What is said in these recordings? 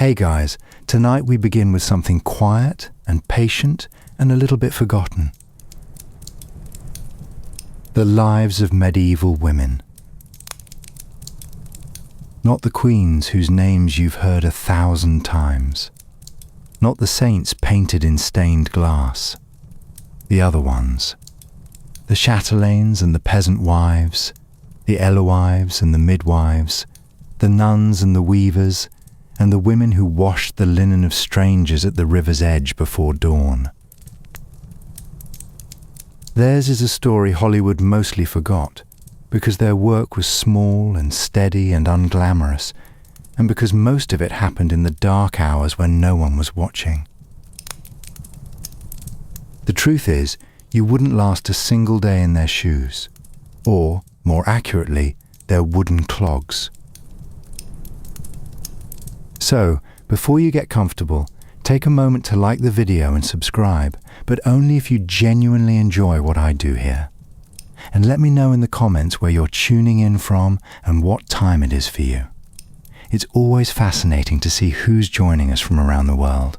Hey guys, tonight we begin with something quiet and patient and a little bit forgotten. The lives of medieval women. Not the queens whose names you've heard 1,000 times. Not the saints painted in stained glass. The other ones. The chatelaines and the peasant wives, the Alewives and the midwives, the nuns and the weavers, and the women who washed the linen of strangers at the river's edge before dawn. Theirs is a story Hollywood mostly forgot, because their work was small and steady and unglamorous, and because most of it happened in the dark hours when no one was watching. The truth is, you wouldn't last a single day in their shoes, or, more accurately, their wooden clogs. So, before you get comfortable, take a moment to like the video and subscribe, but only if you genuinely enjoy what I do here. And let me know in the comments where you're tuning in from and what time it is for you. It's always fascinating to see who's joining us from around the world.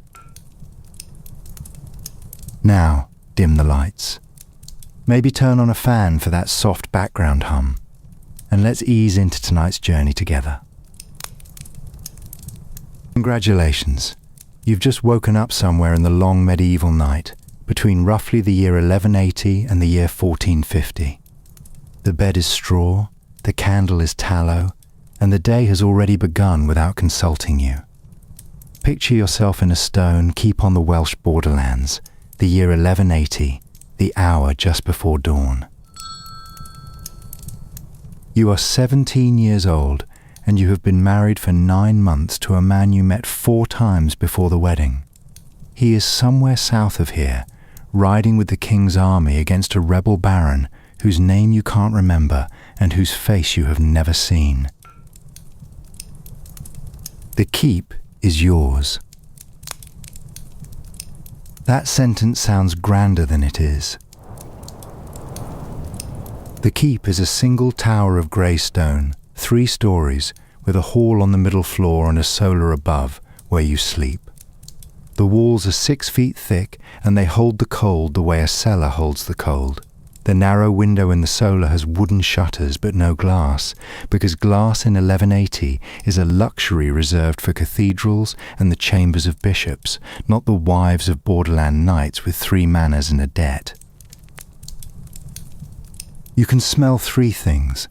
Now, dim the lights. Maybe turn on a fan for that soft background hum. And let's ease into tonight's journey together. Congratulations. You've just woken up somewhere in the long medieval night, between roughly the year 1180 and the year 1450. The bed is straw, the candle is tallow, and the day has already begun without consulting you. Picture yourself in a stone keep on the Welsh Borderlands, the year 1180, the hour just before dawn. You are 17 years old, and you have been married for 9 months to a man you met 4 times before the wedding. He is somewhere south of here, riding with the king's army against a rebel baron whose name you can't remember and whose face you have never seen. The keep is yours. That sentence sounds grander than it is. The keep is a single tower of grey stone, 3 stories, with a hall on the middle floor and a solar above, where you sleep. The walls are 6 feet thick, and they hold the cold the way a cellar holds the cold. The narrow window in the solar has wooden shutters but no glass, because glass in 1180 is a luxury reserved for cathedrals and the chambers of bishops, not the wives of borderland knights with 3 manors and a debt. You can smell 3 things.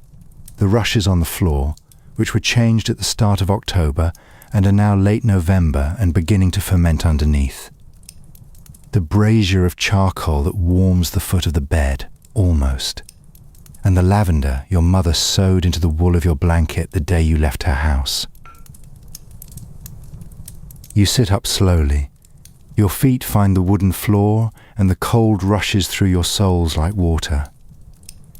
The rushes on the floor, which were changed at the start of October and are now late November and beginning to ferment underneath. The brazier of charcoal that warms the foot of the bed, almost. And the lavender your mother sewed into the wool of your blanket the day you left her house. You sit up slowly. Your feet find the wooden floor and the cold rushes through your soles like water.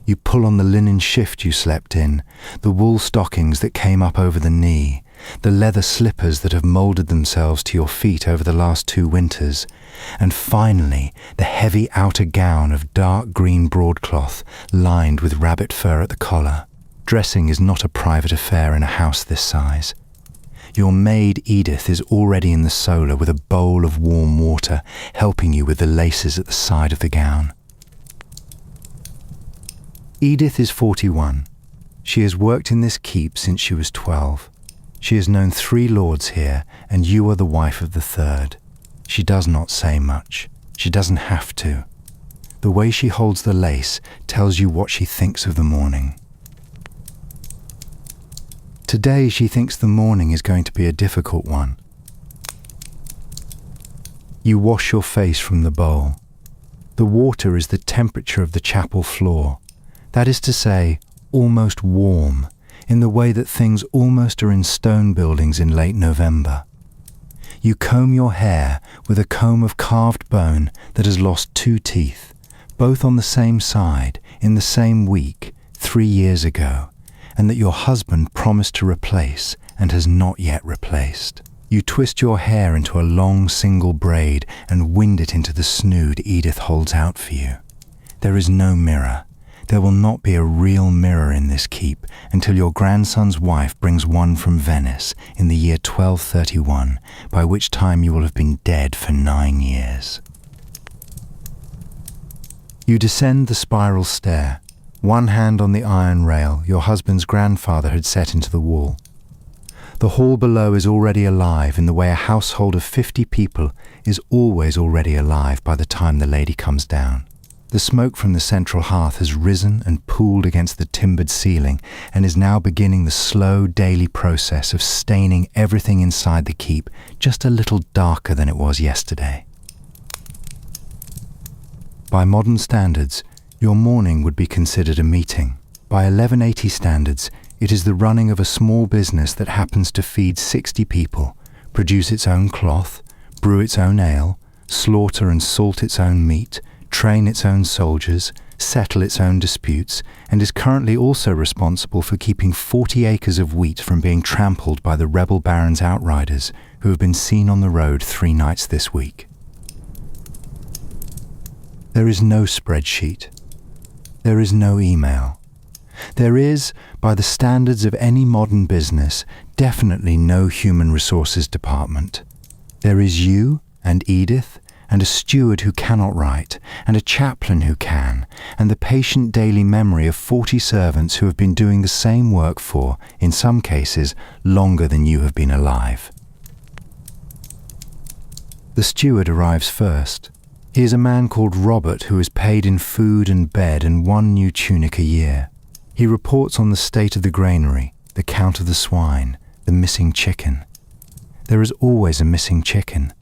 You pull on the linen shift you slept in, the wool stockings that came up over the knee, the leather slippers that have moulded themselves to your feet over the last 2 winters, and finally the heavy outer gown of dark green broadcloth lined with rabbit fur at the collar. Dressing is not a private affair in a house this size. Your maid Edith is already in the solar with a bowl of warm water, helping you with the laces at the side of the gown. Edith is 41. She has worked in this keep since she was 12. She has known 3 lords here, and you are the wife of the 3rd. She does not say much. She doesn't have to. The way she holds the lace tells you what she thinks of the morning. Today she thinks the morning is going to be a difficult one. You wash your face from the bowl. The water is the temperature of the chapel floor. That is to say, almost warm, in the way that things almost are in stone buildings in late November. You comb your hair with a comb of carved bone that has lost 2 teeth, both on the same side, in the same week, 3 years ago, and that your husband promised to replace and has not yet replaced. You twist your hair into a long single braid and wind it into the snood Edith holds out for you. There is no mirror. There will not be a real mirror in this keep until your grandson's wife brings one from Venice in the year 1231, by which time you will have been dead for 9 years. You descend the spiral stair, one hand on the iron rail your husband's grandfather had set into the wall. The hall below is already alive in the way a household of 50 people is always already alive by the time the lady comes down. The smoke from the central hearth has risen and pooled against the timbered ceiling and is now beginning the slow daily process of staining everything inside the keep just a little darker than it was yesterday. By modern standards, your morning would be considered a meeting. By 1180 standards, it is the running of a small business that happens to feed 60 people, produce its own cloth, brew its own ale, slaughter and salt its own meat, train its own soldiers, settle its own disputes, and is currently also responsible for keeping 40 acres of wheat from being trampled by the rebel baron's outriders who have been seen on the road 3 nights this week. There is no spreadsheet. There is no email. There is, by the standards of any modern business, definitely no human resources department. There is you and Edith, and a steward who cannot write, and a chaplain who can, and the patient daily memory of 40 servants who have been doing the same work for, in some cases, longer than you have been alive. The steward arrives first. He is a man called Robert who is paid in food and bed and 1 new tunic a year. He reports on the state of the granary, the count of the swine, the missing chicken. There is always a missing chicken,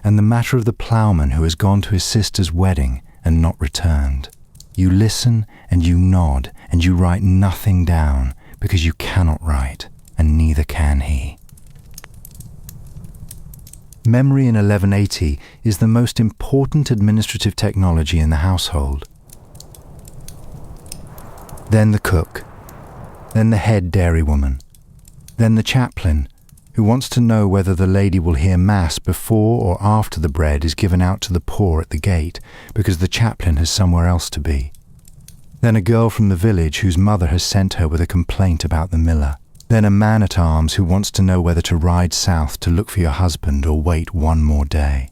and the matter of the ploughman who has gone to his sister's wedding and not returned. You listen and you nod and you write nothing down because you cannot write, and neither can he. Memory in 1180 is the most important administrative technology in the household. Then the cook, then the head dairywoman, then the chaplain, who wants to know whether the lady will hear Mass before or after the bread is given out to the poor at the gate, because the chaplain has somewhere else to be. Then a girl from the village whose mother has sent her with a complaint about the miller. Then a man-at-arms who wants to know whether to ride south to look for your husband or wait 1 more day.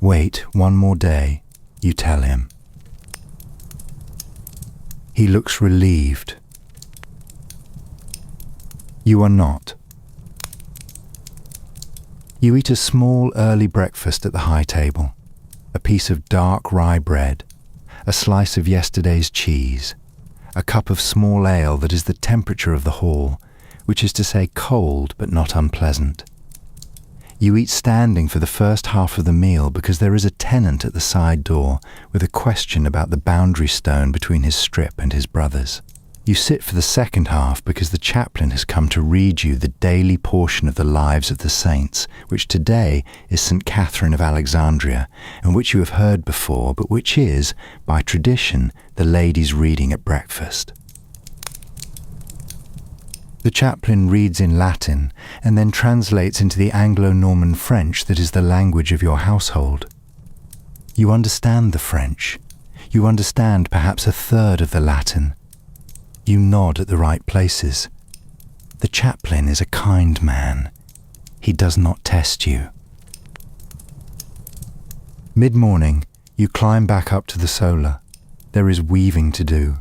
Wait 1 more day, you tell him. He looks relieved. You are not. You eat a small early breakfast at the high table, a piece of dark rye bread, a slice of yesterday's cheese, a cup of small ale that is the temperature of the hall, which is to say cold but not unpleasant. You eat standing for the first half of the meal because there is a tenant at the side door with a question about the boundary stone between his strip and his brother's. You sit for the second half because the chaplain has come to read you the daily portion of the lives of the saints, which today is St. Catherine of Alexandria, and which you have heard before, but which is, by tradition, the ladies' reading at breakfast. The chaplain reads in Latin and then translates into the Anglo-Norman French that is the language of your household. You understand the French. You understand perhaps 1/3 of the Latin. You nod at the right places. The chaplain is a kind man. He does not test you. Mid-morning, you climb back up to the solar. There is weaving to do.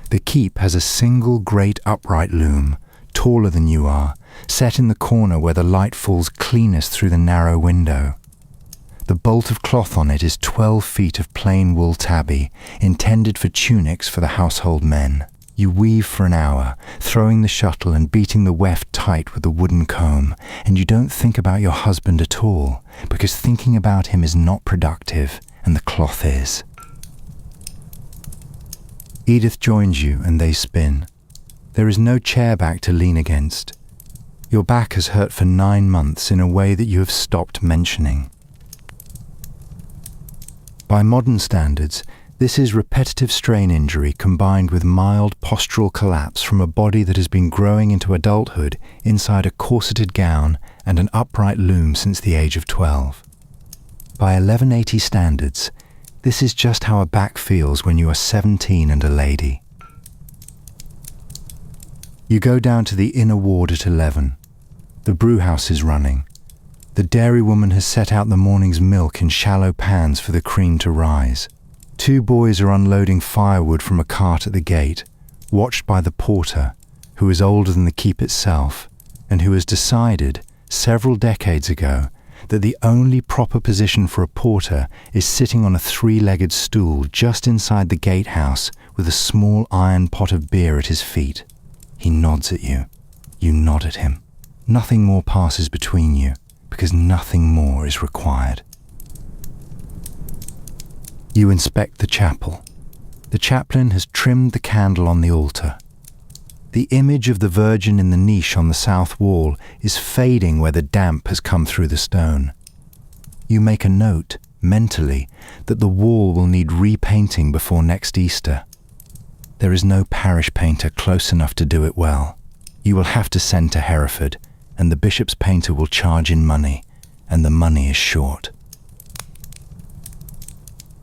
The keep has a single great upright loom, taller than you are, set in the corner where the light falls cleanest through the narrow window. The bolt of cloth on it is 12 feet of plain wool tabby, intended for tunics for the household men. You weave for an hour, throwing the shuttle and beating the weft tight with the wooden comb, and you don't think about your husband at all, because thinking about him is not productive, and the cloth is. Edith joins you and they spin. There is no chair back to lean against. Your back has hurt for 9 months in a way that you have stopped mentioning. By modern standards, this is repetitive strain injury combined with mild postural collapse from a body that has been growing into adulthood inside a corseted gown and an upright loom since the age of 12. By 1180 standards, This is just how a back feels when you are 17 and a lady. You go down to the inner ward at 11. The brewhouse is running. The dairywoman has set out the morning's milk in shallow pans for the cream to rise. 2 boys are unloading firewood from a cart at the gate, watched by the porter, who is older than the keep itself, and who has decided, several decades ago, that the only proper position for a porter is sitting on a 3-legged stool just inside the gatehouse with a small iron pot of beer at his feet. He nods at you. You nod at him. Nothing more passes between you, because nothing more is required. You inspect the chapel. The chaplain has trimmed the candle on the altar. The image of the Virgin in the niche on the south wall is fading where the damp has come through the stone. You make a note, mentally, that the wall will need repainting before next Easter. There is no parish painter close enough to do it well. You will have to send to Hereford, and the bishop's painter will charge in money, and the money is short.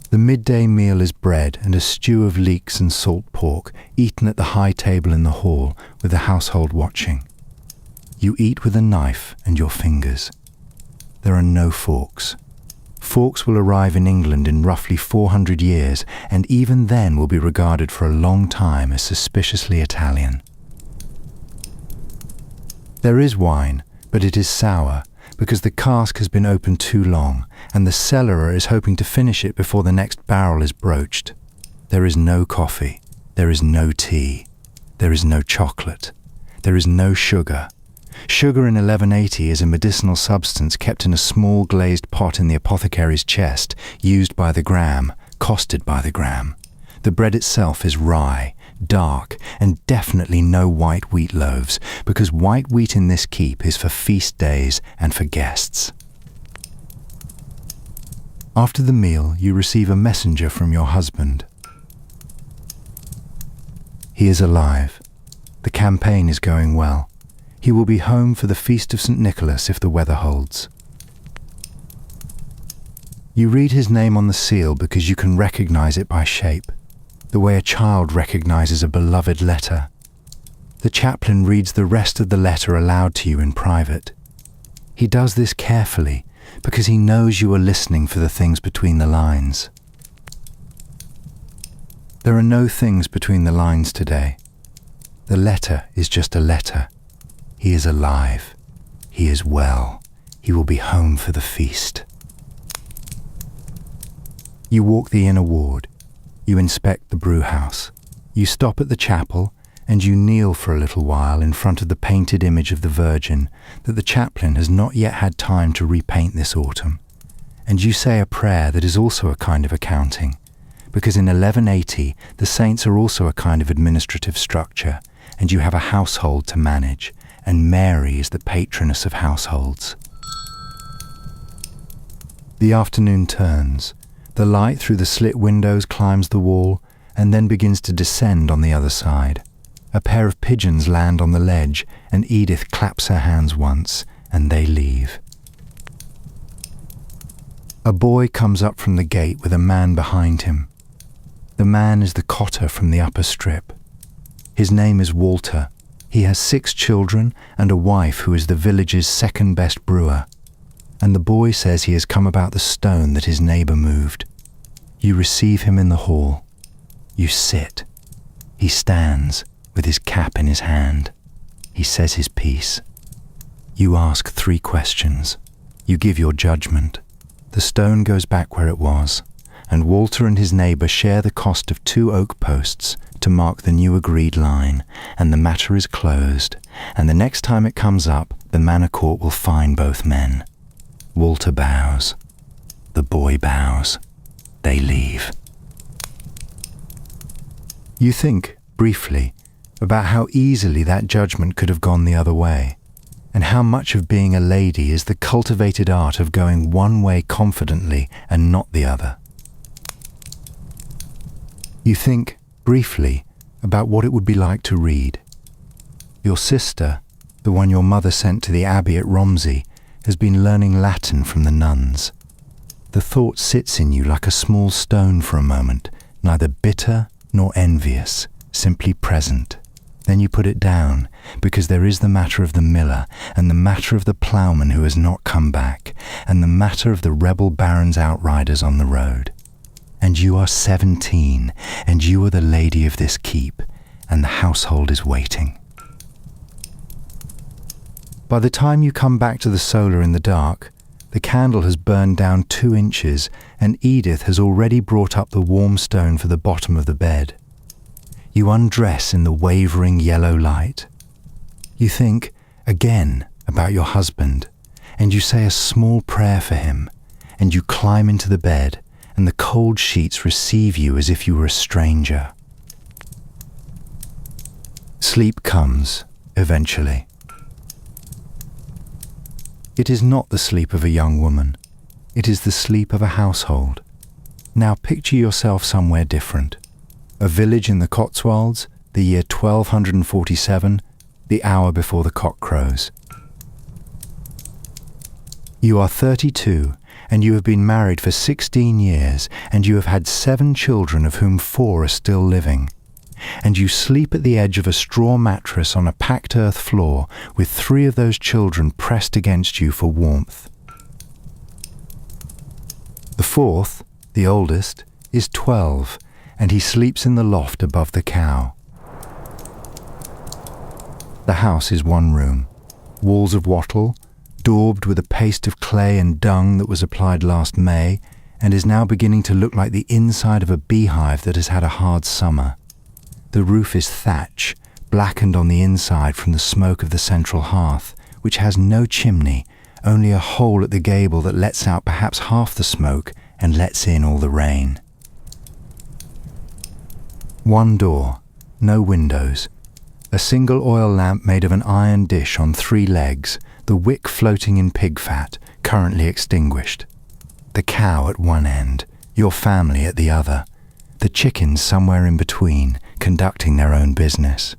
The midday meal is bread and a stew of leeks and salt pork, eaten at the high table in the hall, with the household watching. You eat with a knife and your fingers. There are no forks. Forks will arrive in England in roughly 400 years, and even then will be regarded for a long time as suspiciously Italian. There is wine, but it is sour, because the cask has been open too long, and the cellarer is hoping to finish it before the next barrel is broached. There is no coffee. There is no tea. There is no chocolate. There is no sugar. Sugar in 1180 is a medicinal substance kept in a small glazed pot in the apothecary's chest, used by the gram, costed by the gram. The bread itself is rye, dark, and definitely no white wheat loaves, because white wheat in this keep is for feast days and for guests. After the meal, you receive a messenger from your husband. He is alive. The campaign is going well. He will be home for the feast of St. Nicholas if the weather holds. You read his name on the seal because you can recognize it by shape, the way a child recognizes a beloved letter. The chaplain reads the rest of the letter aloud to you in private. He does this carefully because he knows you are listening for the things between the lines. There are no things between the lines today. The letter is just a letter. He is alive. He is well. He will be home for the feast. You walk the inner ward. You inspect the brewhouse. You stop at the chapel, and you kneel for a little while in front of the painted image of the Virgin that the chaplain has not yet had time to repaint this autumn. And you say a prayer that is also a kind of accounting, because in 1180 the saints are also a kind of administrative structure, and you have a household to manage, and Mary is the patroness of households. The afternoon turns. The light through the slit windows climbs the wall and then begins to descend on the other side. A pair of pigeons land on the ledge, and Edith claps her hands once, and they leave. A boy comes up from the gate with a man behind him. The man is the cotter from the upper strip. His name is Walter. He has 6 children and a wife who is the village's second best brewer. And the boy says he has come about the stone that his neighbour moved. You receive him in the hall. You sit. He stands, with his cap in his hand. He says his piece. You ask 3 questions. You give your judgment. The stone goes back where it was, and Walter and his neighbour share the cost of 2 oak posts to mark the new agreed line, and the matter is closed, and the next time it comes up, the manor court will fine both men. Walter bows. The boy bows. They leave. You think, briefly, about how easily that judgment could have gone the other way, and how much of being a lady is the cultivated art of going one way confidently and not the other. You think, briefly, about what it would be like to read. Your sister, the one your mother sent to the abbey at Romsey, has been learning Latin from the nuns. The thought sits in you like a small stone for a moment, neither bitter nor envious, simply present. Then you put it down, because there is the matter of the miller, and the matter of the ploughman who has not come back, and the matter of the rebel baron's outriders on the road. And you are 17, and you are the lady of this keep, and the household is waiting. By the time you come back to the solar in the dark, the candle has burned down 2 inches, and Edith has already brought up the warm stone for the bottom of the bed. You undress in the wavering yellow light. You think, again, about your husband, and you say a small prayer for him, and you climb into the bed, and the cold sheets receive you as if you were a stranger. Sleep comes, eventually. It is not the sleep of a young woman. It is the sleep of a household. Now picture yourself somewhere different. A village in the Cotswolds, the year 1247, the hour before the cock crows. You are 32, and you have been married for 16 years, and you have had 7 children, of whom 4 are still living. And you sleep at the edge of a straw mattress on a packed earth floor, with 3 of those children pressed against you for warmth. The 4th, the oldest, is 12, and he sleeps in the loft above the cow. The house is 1 room, walls of wattle, daubed with a paste of clay and dung that was applied last May, and is now beginning to look like the inside of a beehive that has had a hard summer. The roof is thatch, blackened on the inside from the smoke of the central hearth, which has no chimney, only a hole at the gable that lets out perhaps half the smoke and lets in all the rain. 1 door, no windows. A single oil lamp made of an iron dish on 3 legs, the wick floating in pig fat, currently extinguished. The cow at one end, your family at the other. The chickens somewhere in between, conducting their own business.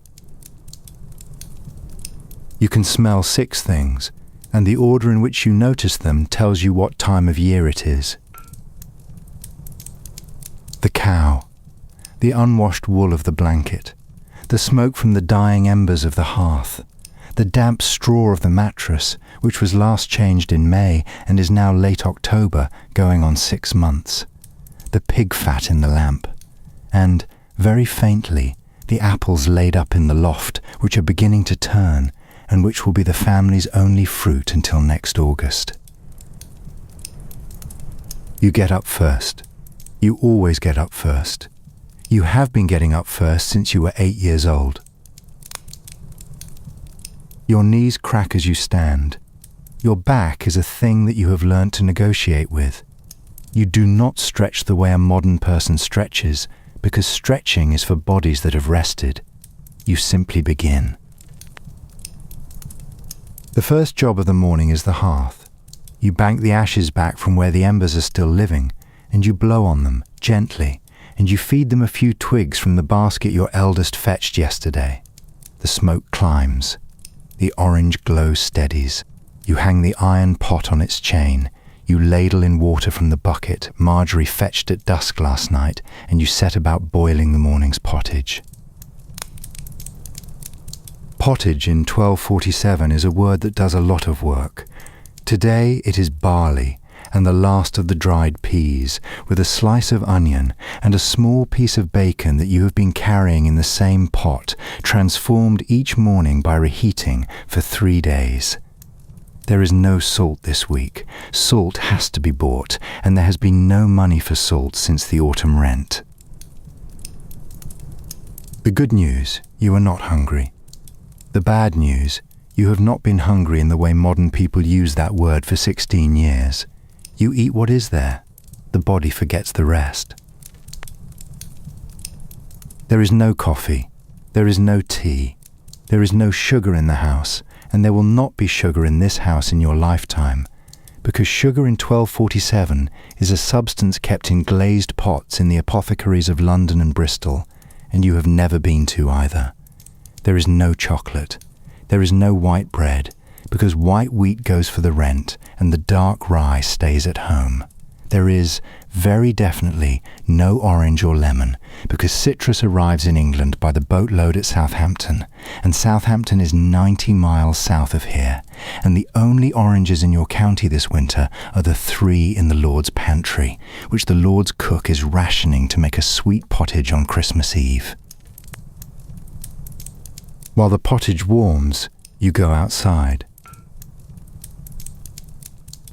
You can smell 6 things, and the order in which you notice them tells you what time of year it is. The cow, the unwashed wool of the blanket, the smoke from the dying embers of the hearth, the damp straw of the mattress, which was last changed in May and is now late October, going on 6 months, the pig fat in the lamp, and, very faintly, the apples laid up in the loft, which are beginning to turn, and which will be the family's only fruit until next August. You get up first. You always get up first. You have been getting up first since you were 8 years old. Your knees crack as you stand. Your back is a thing that you have learnt to negotiate with. You do not stretch the way a modern person stretches, because stretching is for bodies that have rested. You simply begin. The first job of the morning is the hearth. You bank the ashes back from where the embers are still living, and you blow on them, gently, and you feed them a few twigs from the basket your eldest fetched yesterday. The smoke climbs. The orange glow steadies. You hang the iron pot on its chain. You ladle in water from the bucket Marjorie fetched at dusk last night, and you set about boiling the morning's pottage. Pottage in 1247 is a word that does a lot of work. Today it is barley, and the last of the dried peas, with a slice of onion and a small piece of bacon that you have been carrying in the same pot, transformed each morning by reheating for 3 days. There is no salt this week. Salt has to be bought, and there has been no money for salt since the autumn rent. The good news, you are not hungry. The bad news, you have not been hungry in the way modern people use that word for 16 years. You eat what is there. The body forgets the rest. There is no coffee. There is no tea. There is no sugar in the house, and there will not be sugar in this house in your lifetime, because sugar in 1247 is a substance kept in glazed pots in the apothecaries of London and Bristol, and you have never been to either. There is no chocolate. There is no white bread, because white wheat goes for the rent and the dark rye stays at home. There is, very definitely, no orange or lemon, because citrus arrives in England by the boatload at Southampton, and Southampton is 90 miles south of here, and the only oranges in your county this winter are the 3 in the Lord's pantry, which the Lord's cook is rationing to make a sweet pottage on Christmas Eve. While the pottage warms, you go outside.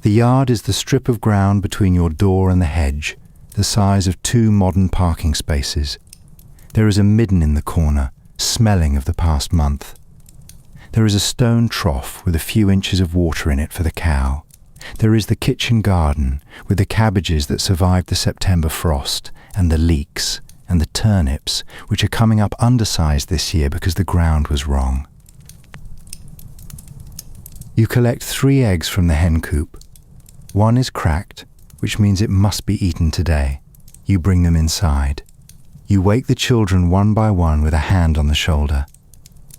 The yard is the strip of ground between your door and the hedge, the size of 2 modern parking spaces. There is a midden in the corner, smelling of the past month. There is a stone trough with a few inches of water in it for the cow. There is the kitchen garden, with the cabbages that survived the September frost, and the leeks, and the turnips, which are coming up undersized this year because the ground was wrong. You collect 3 eggs from the hen coop. 1 is cracked, which means it must be eaten today. You bring them inside. You wake the children one by one with a hand on the shoulder.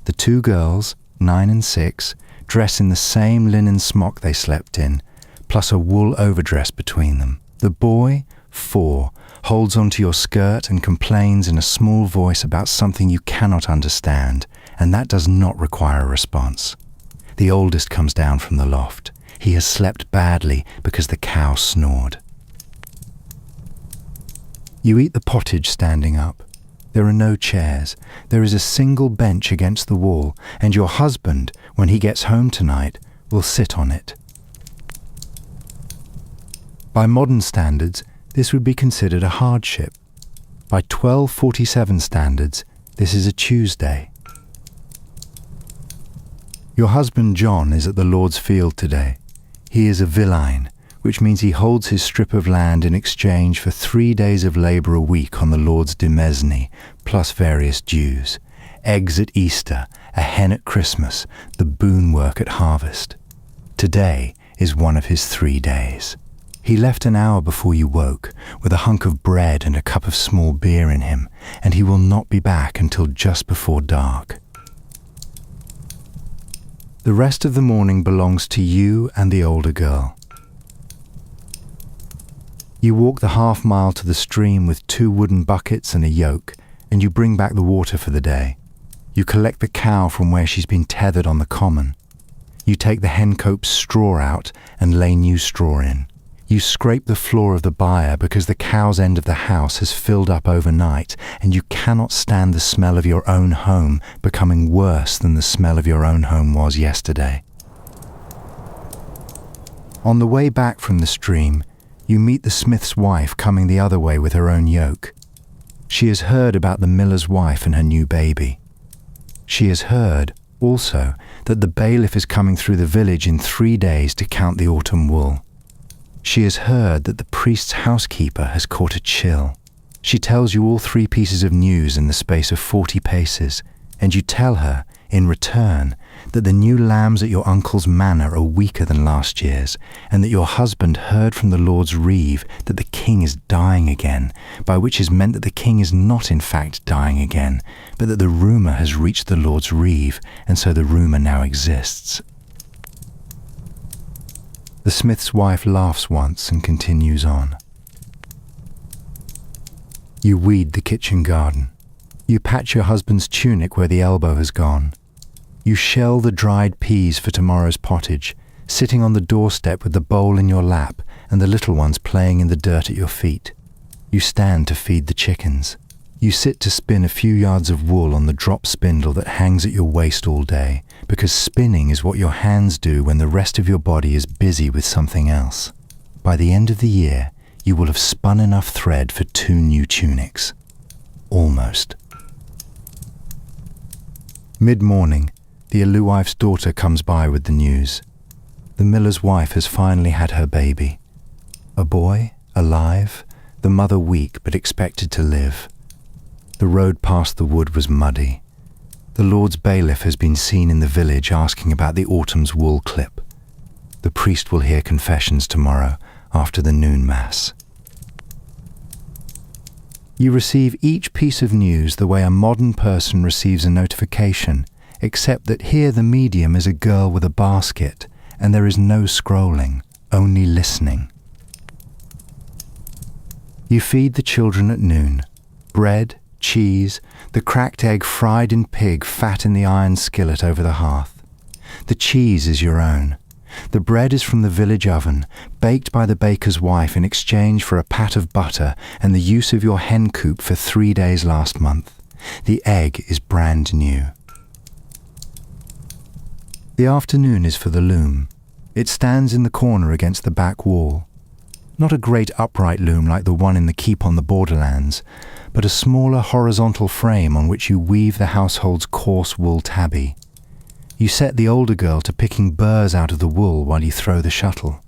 The 2 girls, 9 and 6, dress in the same linen smock they slept in, plus a wool overdress between them. The boy, 4, holds onto your skirt and complains in a small voice about something you cannot understand, and that does not require a response. The oldest comes down from the loft. He has slept badly because the cow snored. You eat the pottage standing up. There are no chairs. There is a single bench against the wall, and your husband, when he gets home tonight, will sit on it. By modern standards, this would be considered a hardship. By 1247 standards, this is a Tuesday. Your husband John is at the Lord's field today. He is a villein, which means he holds his strip of land in exchange for 3 days of labour a week on the Lord's demesne, plus various dues. Eggs at Easter, a hen at Christmas, the boon work at harvest. Today is one of his 3 days. He left an hour before you woke, with a hunk of bread and a cup of small beer in him, and he will not be back until just before dark. The rest of the morning belongs to you and the older girl. You walk the half-mile to the stream with 2 wooden buckets and a yoke, and you bring back the water for the day. You collect the cow from where she's been tethered on the common. You take the hen coop's straw out and lay new straw in. You scrape the floor of the byre because the cow's end of the house has filled up overnight, and you cannot stand the smell of your own home becoming worse than the smell of your own home was yesterday. On the way back from the stream, you meet the smith's wife coming the other way with her own yoke. She has heard about the miller's wife and her new baby. She has heard, also, that the bailiff is coming through the village in 3 days to count the autumn wool. She has heard that the priest's housekeeper has caught a chill. She tells you all 3 pieces of news in the space of 40 paces, and you tell her, in return, that the new lambs at your uncle's manor are weaker than last year's, and that your husband heard from the Lord's reeve that the king is dying again, by which is meant that the king is not in fact dying again, but that the rumour has reached the Lord's reeve, and so the rumour now exists. The smith's wife laughs once and continues on. You weed the kitchen garden. You patch your husband's tunic where the elbow has gone. You shell the dried peas for tomorrow's pottage, sitting on the doorstep with the bowl in your lap and the little ones playing in the dirt at your feet. You stand to feed the chickens. You sit to spin a few yards of wool on the drop spindle that hangs at your waist all day, because spinning is what your hands do when the rest of your body is busy with something else. By the end of the year, you will have spun enough thread for 2 new tunics. Almost. Mid-morning, the Alewife's daughter comes by with the news. The miller's wife has finally had her baby. A boy, alive, the mother weak but expected to live. The road past the wood was muddy. The Lord's bailiff has been seen in the village asking about the autumn's wool clip. The priest will hear confessions tomorrow after the noon mass. You receive each piece of news the way a modern person receives a notification, except that here the medium is a girl with a basket, and there is no scrolling, only listening. You feed the children at noon. Bread, cheese, the cracked egg fried in pig fat in the iron skillet over the hearth. The cheese is your own. The bread is from the village oven, baked by the baker's wife in exchange for a pat of butter and the use of your hen coop for 3 days last month. The egg is brand new. The afternoon is for the loom. It stands in the corner against the back wall. Not a great upright loom like the one in the keep on the Borderlands, but a smaller horizontal frame on which you weave the household's coarse wool tabby. You set the older girl to picking burrs out of the wool while you throw the shuttle.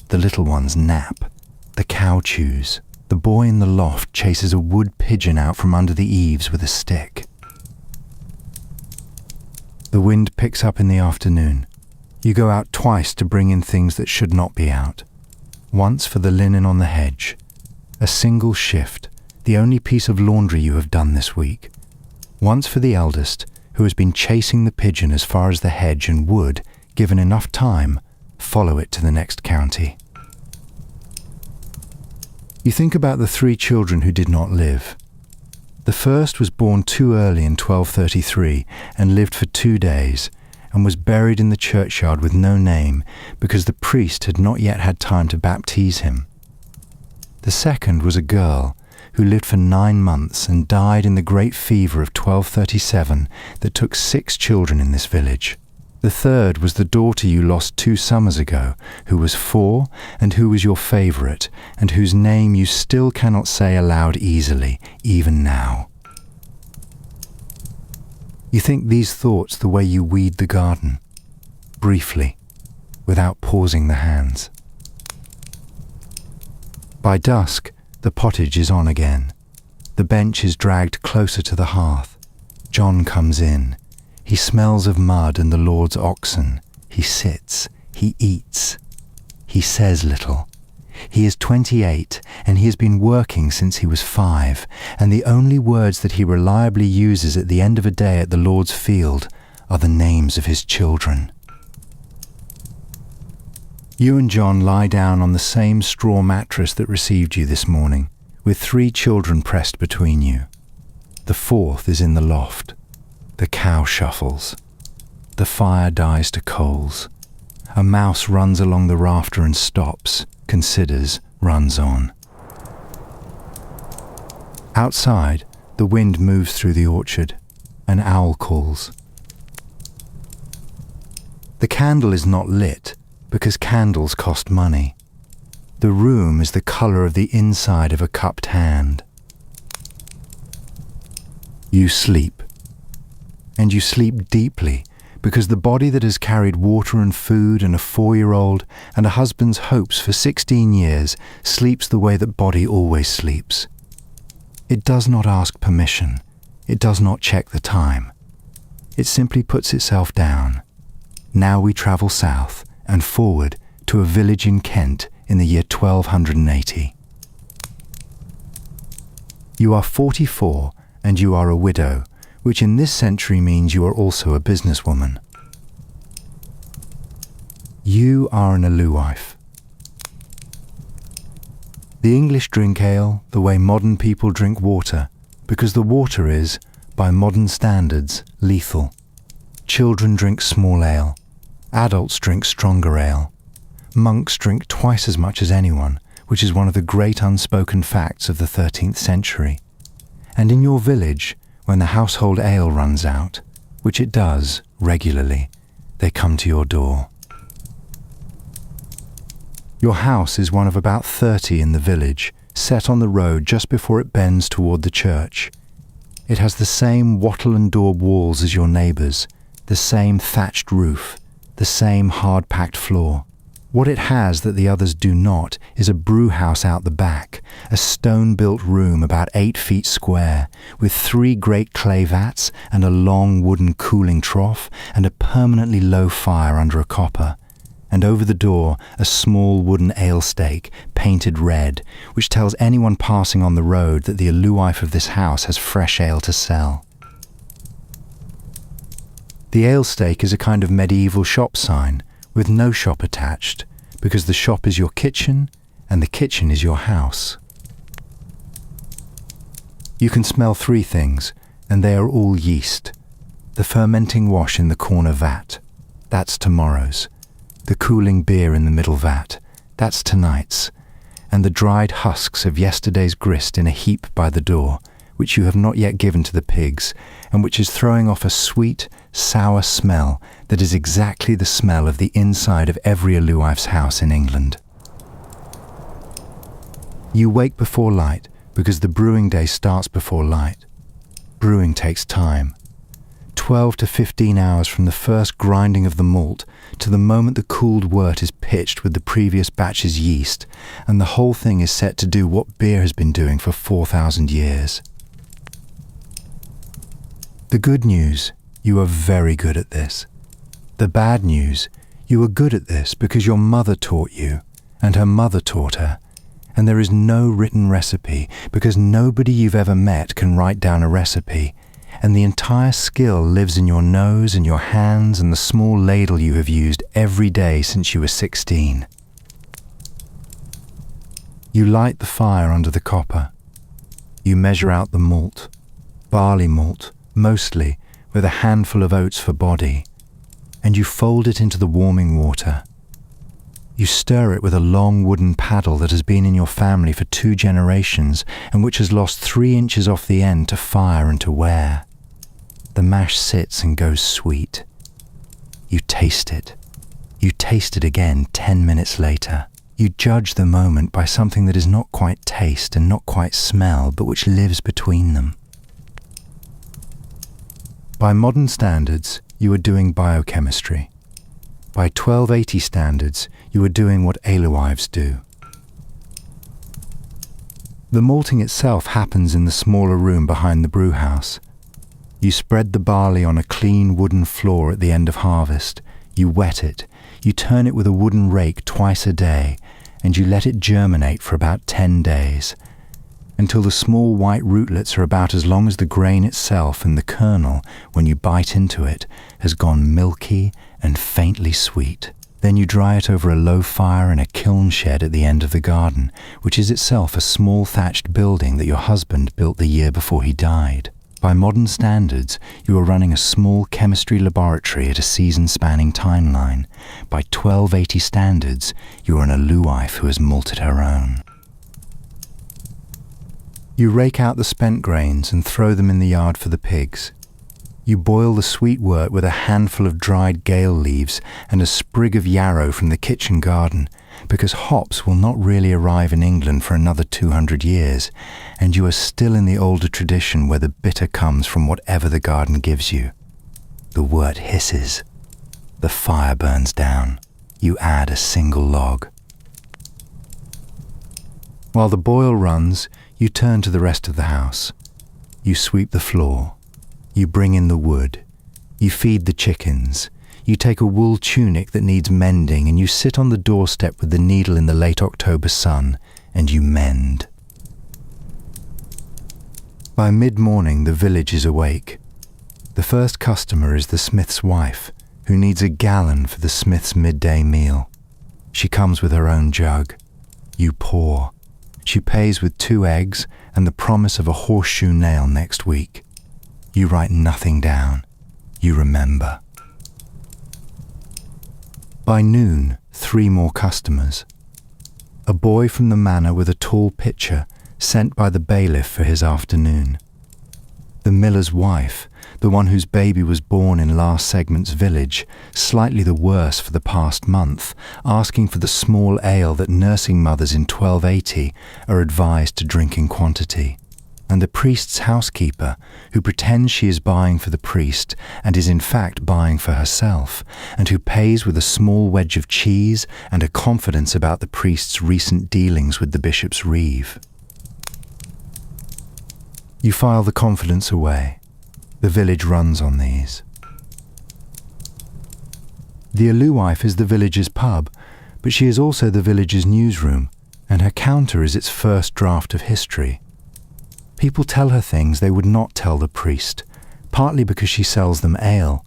The little ones nap. The cow chews. The boy in the loft chases a wood pigeon out from under the eaves with a stick. The wind picks up in the afternoon. You go out twice to bring in things that should not be out. Once for the linen on the hedge. A single shift, the only piece of laundry you have done this week. Once for the eldest, who has been chasing the pigeon as far as the hedge and would, given enough time, follow it to the next county. You think about the 3 children who did not live. The first was born too early in 1233 and lived for 2 days, and was buried in the churchyard with no name because the priest had not yet had time to baptize him. The second was a girl who lived for 9 months and died in the great fever of 1237 that took 6 children in this village. The third was the daughter you lost 2 summers ago, who was 4 and who was your favourite, and whose name you still cannot say aloud easily, even now. You think these thoughts the way you weed the garden, briefly, without pausing the hands. By dusk, the pottage is on again. The bench is dragged closer to the hearth. John comes in. He smells of mud and the Lord's oxen. He sits. He eats. He says little. He is 28, and he has been working since he was 5, and the only words that he reliably uses at the end of a day at the Lord's field are the names of his children. You and John lie down on the same straw mattress that received you this morning, with 3 children pressed between you. The 4th is in the loft. The cow shuffles. The fire dies to coals. A mouse runs along the rafter and stops, considers, runs on. Outside, the wind moves through the orchard. An owl calls. The candle is not lit, because candles cost money. The room is the colour of the inside of a cupped hand. You sleep. And you sleep deeply, because the body that has carried water and food and a 4-year-old and a husband's hopes for 16 years sleeps the way that body always sleeps. It does not ask permission. It does not check the time. It simply puts itself down. Now we travel south and forward to a village in Kent in the year 1280. You are 44 and you are a widow, which in this century means you are also a businesswoman. You are an Alewife. The English drink ale the way modern people drink water, because the water is, by modern standards, lethal. Children drink small ale. Adults drink stronger ale. Monks drink twice as much as anyone, which is one of the great unspoken facts of the 13th century. And in your village, when the household ale runs out, which it does regularly, they come to your door. Your house is one of about 30 in the village, set on the road just before it bends toward the church. It has the same wattle and daub walls as your neighbours, the same thatched roof, the same hard-packed floor. What it has that the others do not is a brew house out the back, a stone-built room about 8 feet square, with 3 great clay vats and a long wooden cooling trough and a permanently low fire under a copper. And over the door a small wooden ale stake, painted red, which tells anyone passing on the road that the Alewife of this house has fresh ale to sell. The ale stake is a kind of medieval shop sign, with no shop attached, because the shop is your kitchen and the kitchen is your house. You can smell 3 things, and they are all yeast. The fermenting wash in the corner vat, that's tomorrow's. The cooling beer in the middle vat, that's tonight's. And the dried husks of yesterday's grist in a heap by the door, which you have not yet given to the pigs, and which is throwing off a sweet, sour smell that is exactly the smell of the inside of every Alewife's house in England. You wake before light because the brewing day starts before light. Brewing takes time. 12 to 15 hours from the first grinding of the malt to the moment the cooled wort is pitched with the previous batch's yeast, and the whole thing is set to do what beer has been doing for 4,000 years. The good news, you are very good at this. The bad news, you are good at this because your mother taught you, and her mother taught her, and there is no written recipe because nobody you've ever met can write down a recipe, and the entire skill lives in your nose and your hands and the small ladle you have used every day since you were 16. You light the fire under the copper. You measure out the malt, barley malt, mostly, with a handful of oats for body, and you fold it into the warming water. You stir it with a long wooden paddle that has been in your family for 2 generations and which has lost 3 inches off the end to fire and to wear. The mash sits and goes sweet. You taste it. You taste it again 10 minutes later. You judge the moment by something that is not quite taste and not quite smell, but which lives between them. By modern standards, you are doing biochemistry. By 1280 standards, you are doing what alewives do. The malting itself happens in the smaller room behind the brewhouse. You spread the barley on a clean wooden floor at the end of harvest. You wet it. You turn it with a wooden rake twice a day, and you let it germinate for about 10 days, until the small white rootlets are about as long as the grain itself, and the kernel, when you bite into it, has gone milky and faintly sweet. Then you dry it over a low fire in a kiln shed at the end of the garden, which is itself a small thatched building that your husband built the year before he died. By modern standards, you are running a small chemistry laboratory at a season-spanning timeline. By 1280 standards, you are an Alewife who has malted her own. You rake out the spent grains and throw them in the yard for the pigs. You boil the sweet wort with a handful of dried gale leaves and a sprig of yarrow from the kitchen garden, because hops will not really arrive in England for another 200 years, and you are still in the older tradition where the bitter comes from whatever the garden gives you. The wort hisses. The fire burns down. You add a single log. While the boil runs, you turn to the rest of the house. You sweep the floor. You bring in the wood. You feed the chickens. You take a wool tunic that needs mending and you sit on the doorstep with the needle in the late October sun and you mend. By mid-morning the village is awake. The first customer is the smith's wife, who needs a gallon for the smith's midday meal. She comes with her own jug. You pour. She pays with 2 eggs and the promise of a horseshoe nail next week. You write nothing down. You remember. By noon, 3 more customers. A boy from the manor with a tall pitcher sent by the bailiff for his afternoon. The miller's wife, the one whose baby was born in last segment's village, slightly the worse for the past month, asking for the small ale that nursing mothers in 1280 are advised to drink in quantity. And the priest's housekeeper, who pretends she is buying for the priest and is in fact buying for herself, and who pays with a small wedge of cheese and a confidence about the priest's recent dealings with the bishop's reeve. You file the confidence away. The village runs on these. The Alewife is the village's pub, but she is also the village's newsroom, and her counter is its first draft of history. People tell her things they would not tell the priest, partly because she sells them ale,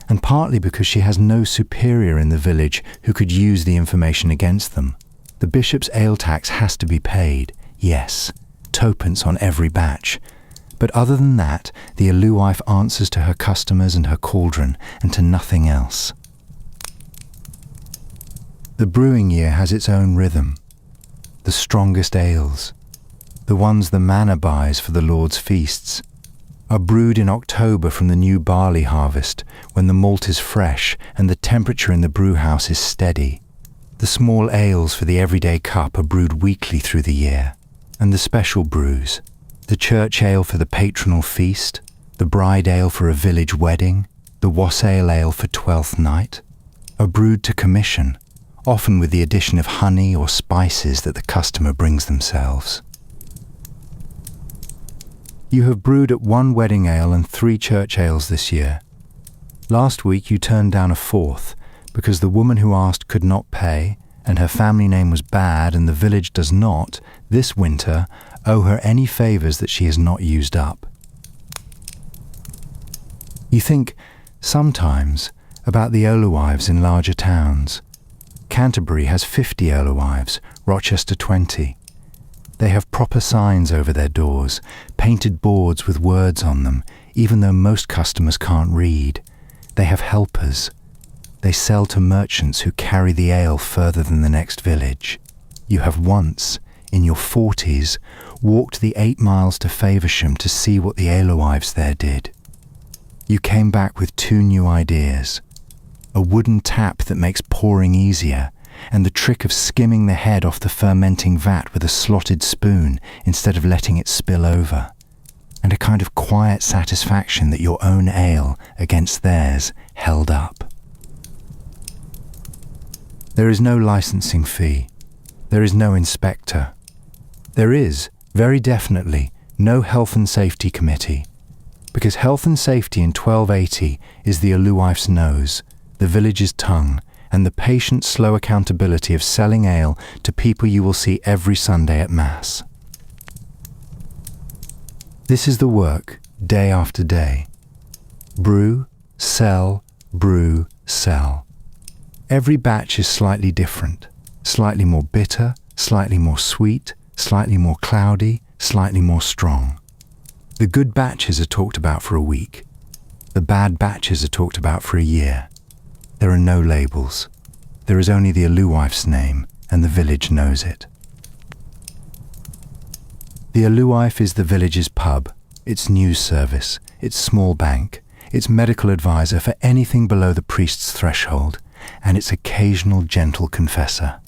and partly because she has no superior in the village who could use the information against them. The bishop's ale tax has to be paid, yes, 2 pence on every batch, But other than that, the Alewife answers to her customers and her cauldron, and to nothing else. The brewing year has its own rhythm. The strongest ales, the ones the manor buys for the Lord's feasts, are brewed in October from the new barley harvest, when the malt is fresh and the temperature in the brewhouse is steady. The small ales for the everyday cup are brewed weekly through the year, and the special brews, the church ale for the patronal feast, the bride ale for a village wedding, the wassail ale for Twelfth Night, are brewed to commission, often with the addition of honey or spices that the customer brings themselves. You have brewed at 1 wedding ale and 3 church ales this year. Last week you turned down a 4th because the woman who asked could not pay, and her family name was bad, and the village does not, this winter, owe her any favours that she has not used up. You think, sometimes, about the Alewives in larger towns. Canterbury has 50 Alewives, Rochester 20. They have proper signs over their doors, painted boards with words on them, even though most customers can't read. They have helpers. They sell to merchants who carry the ale further than the next village. You have once, in your 40s, walked the 8 miles to Faversham to see what the Alewives there did. You came back with 2 new ideas: a wooden tap that makes pouring easier, and the trick of skimming the head off the fermenting vat with a slotted spoon instead of letting it spill over, and a kind of quiet satisfaction that your own ale against theirs held up. There is no licensing fee. There is no inspector. There is, very definitely, no health and safety committee, because health and safety in 1280 is the Alewife's nose, the village's tongue, and the patient, slow accountability of selling ale to people you will see every Sunday at Mass. This is the work, day after day. Brew, sell, brew, sell. Every batch is slightly different, slightly more bitter, slightly more sweet, slightly more cloudy, slightly more strong. The good batches are talked about for a week. The bad batches are talked about for a year. There are no labels. There is only the Alewife's name, and the village knows it. The Alewife is the village's pub, its news service, its small bank, its medical advisor for anything below the priest's threshold, and its occasional gentle confessor.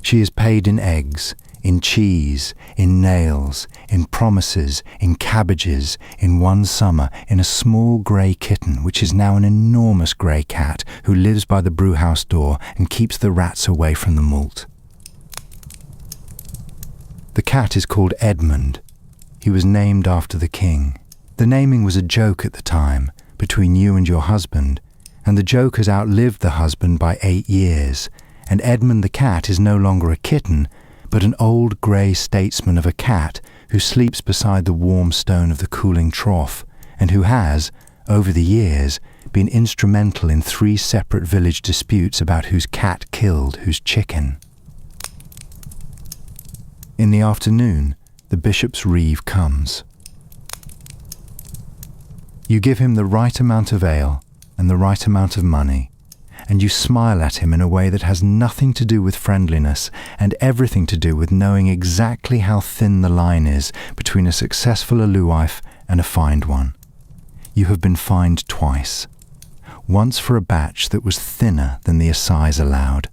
She is paid in eggs, in cheese, in nails, in promises, in cabbages, in one summer, in a small grey kitten which is now an enormous grey cat who lives by the brewhouse door and keeps the rats away from the malt. The cat is called Edmund. He was named after the king. The naming was a joke at the time, between you and your husband, and the joke has outlived the husband by 8 years, and Edmund the cat is no longer a kitten, but an old grey statesman of a cat who sleeps beside the warm stone of the cooling trough, and who has, over the years, been instrumental in 3 separate village disputes about whose cat killed whose chicken. In the afternoon, the bishop's reeve comes. You give him the right amount of ale and the right amount of money, and you smile at him in a way that has nothing to do with friendliness and everything to do with knowing exactly how thin the line is between a successful Alewife and a fined one. You have been fined twice. Once for a batch that was thinner than the assize allowed.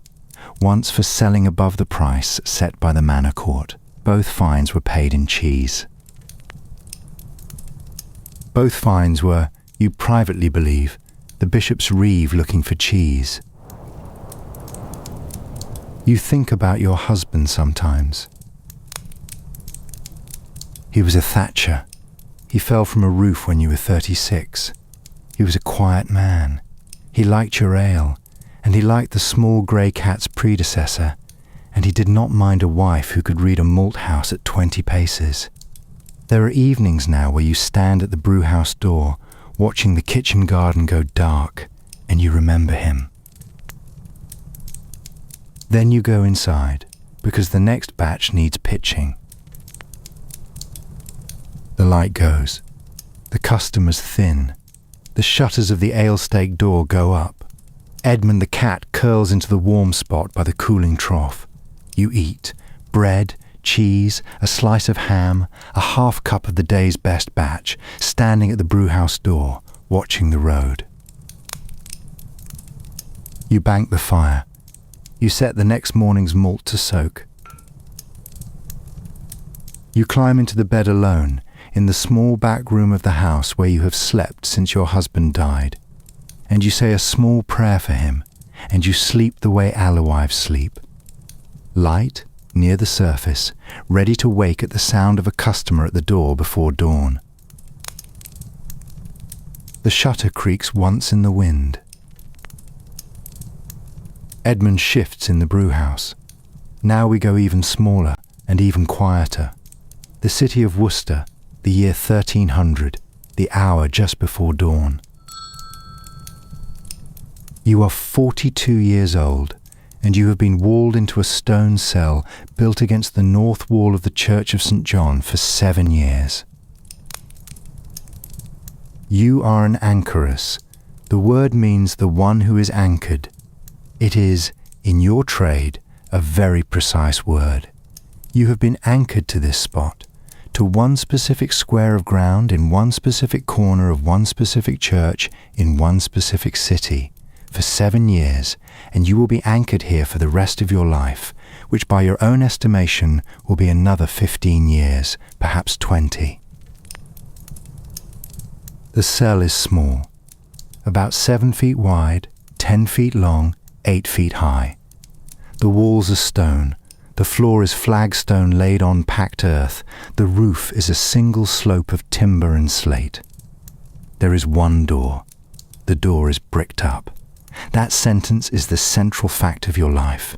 Once for selling above the price set by the manor court. Both fines were paid in cheese. Both fines were, you privately believe, the bishop's reeve looking for cheese. You think about your husband sometimes. He was a thatcher. He fell from a roof when you were 36. He was a quiet man. He liked your ale, and he liked the small grey cat's predecessor, and he did not mind a wife who could read a malt house at 20 paces. There are evenings now where you stand at the brewhouse door, watching the kitchen garden go dark, and you remember him. Then you go inside, because the next batch needs pitching. The light goes. The customers thin. The shutters of the ale-stake door go up. Edmund the cat curls into the warm spot by the cooling trough. You eat bread, cheese, a slice of ham, a half cup of the day's best batch, standing at the brewhouse door, watching the road. You bank the fire. You set the next morning's malt to soak. You climb into the bed alone, in the small back room of the house where you have slept since your husband died, and you say a small prayer for him, and you sleep the way Alewives sleep. Light, near the surface, ready to wake at the sound of a customer at the door before dawn. The shutter creaks once in the wind. Edmund shifts in the brewhouse. Now we go even smaller and even quieter. The city of Worcester, the year 1300, the hour just before dawn. You are 42 years old, and you have been walled into a stone cell built against the north wall of the Church of St. John for 7 years. You are an anchoress. The word means the one who is anchored. It is, in your trade, a very precise word. You have been anchored to this spot, to one specific square of ground in one specific corner of one specific church in one specific city, for 7 years, and you will be anchored here for the rest of your life, which by your own estimation will be another 15 years, perhaps 20. The cell is small, about 7 feet wide, 10 feet long, 8 feet high. The walls are stone, the floor is flagstone laid on packed earth, the roof is a single slope of timber and slate. There is one door. The door is bricked up. That sentence is the central fact of your life.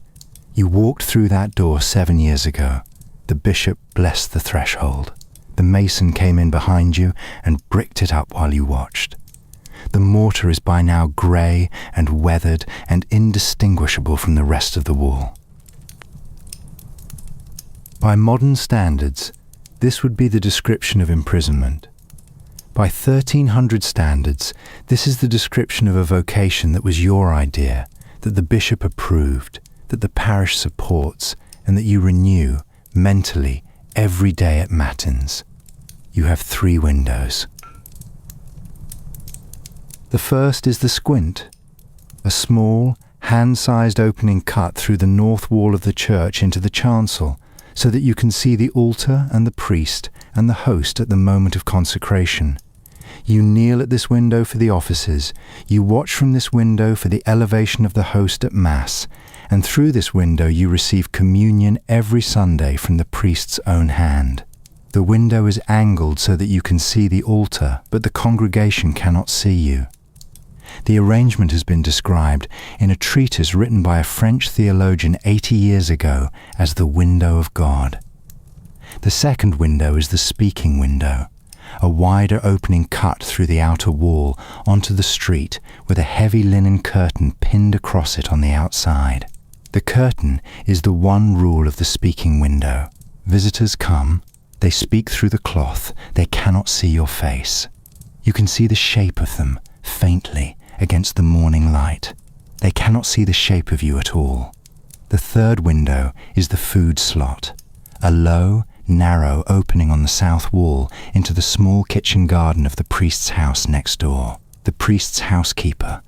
You walked through that door 7 years ago. The bishop blessed the threshold. The mason came in behind you and bricked it up while you watched. The mortar is by now grey and weathered and indistinguishable from the rest of the wall. By modern standards, this would be the description of imprisonment. By 1300 standards, this is the description of a vocation that was your idea, that the bishop approved, that the parish supports, and that you renew, mentally, every day at matins. You have 3 windows. The first is the squint, a small, hand-sized opening cut through the north wall of the church into the chancel, so that you can see the altar and the priest and the host at the moment of consecration. You kneel at this window for the offices, you watch from this window for the elevation of the host at Mass, and through this window you receive communion every Sunday from the priest's own hand. The window is angled so that you can see the altar, but the congregation cannot see you. The arrangement has been described in a treatise written by a French theologian 80 years ago as the window of God. The second window is the speaking window, a wider opening cut through the outer wall onto the street with a heavy linen curtain pinned across it on the outside. The curtain is the one rule of the speaking window. Visitors come, they speak through the cloth, they cannot see your face. You can see the shape of them, faintly, against the morning light. They cannot see the shape of you at all. The third window is the food slot, a low, narrow opening on the south wall into the small kitchen garden of the priest's house next door. The priest's housekeeper,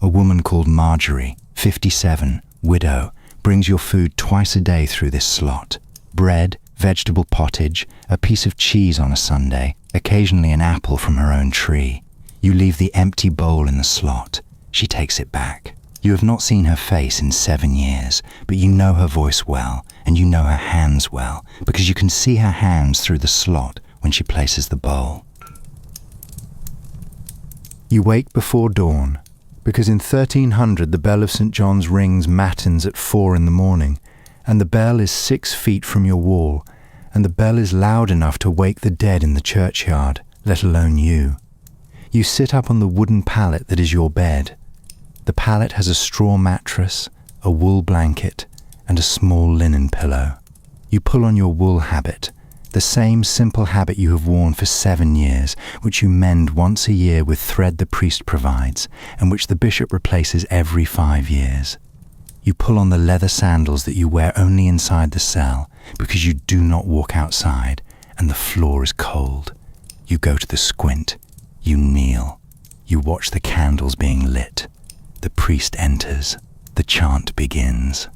a woman called Marjorie, 57, widow, brings your food twice a day through this slot. Bread, vegetable pottage, a piece of cheese on a Sunday, occasionally an apple from her own tree. You leave the empty bowl in the slot. She takes it back. You have not seen her face in 7 years, but you know her voice well, and you know her hands well, because you can see her hands through the slot when she places the bowl. You wake before dawn, because in 1300 the bell of St. John's rings matins at 4 in the morning, and the bell is 6 feet from your wall, and the bell is loud enough to wake the dead in the churchyard, let alone you. You sit up on the wooden pallet that is your bed. The pallet has a straw mattress, a wool blanket, and a small linen pillow. You pull on your wool habit. the same simple habit you have worn for 7 years, which you mend once a year with thread the priest provides, and which the bishop replaces every 5 years. You pull on the leather sandals that you wear only inside the cell, because you do not walk outside, and the floor is cold. You go to the squint. You kneel. You watch the candles being lit. The priest enters. The chant begins.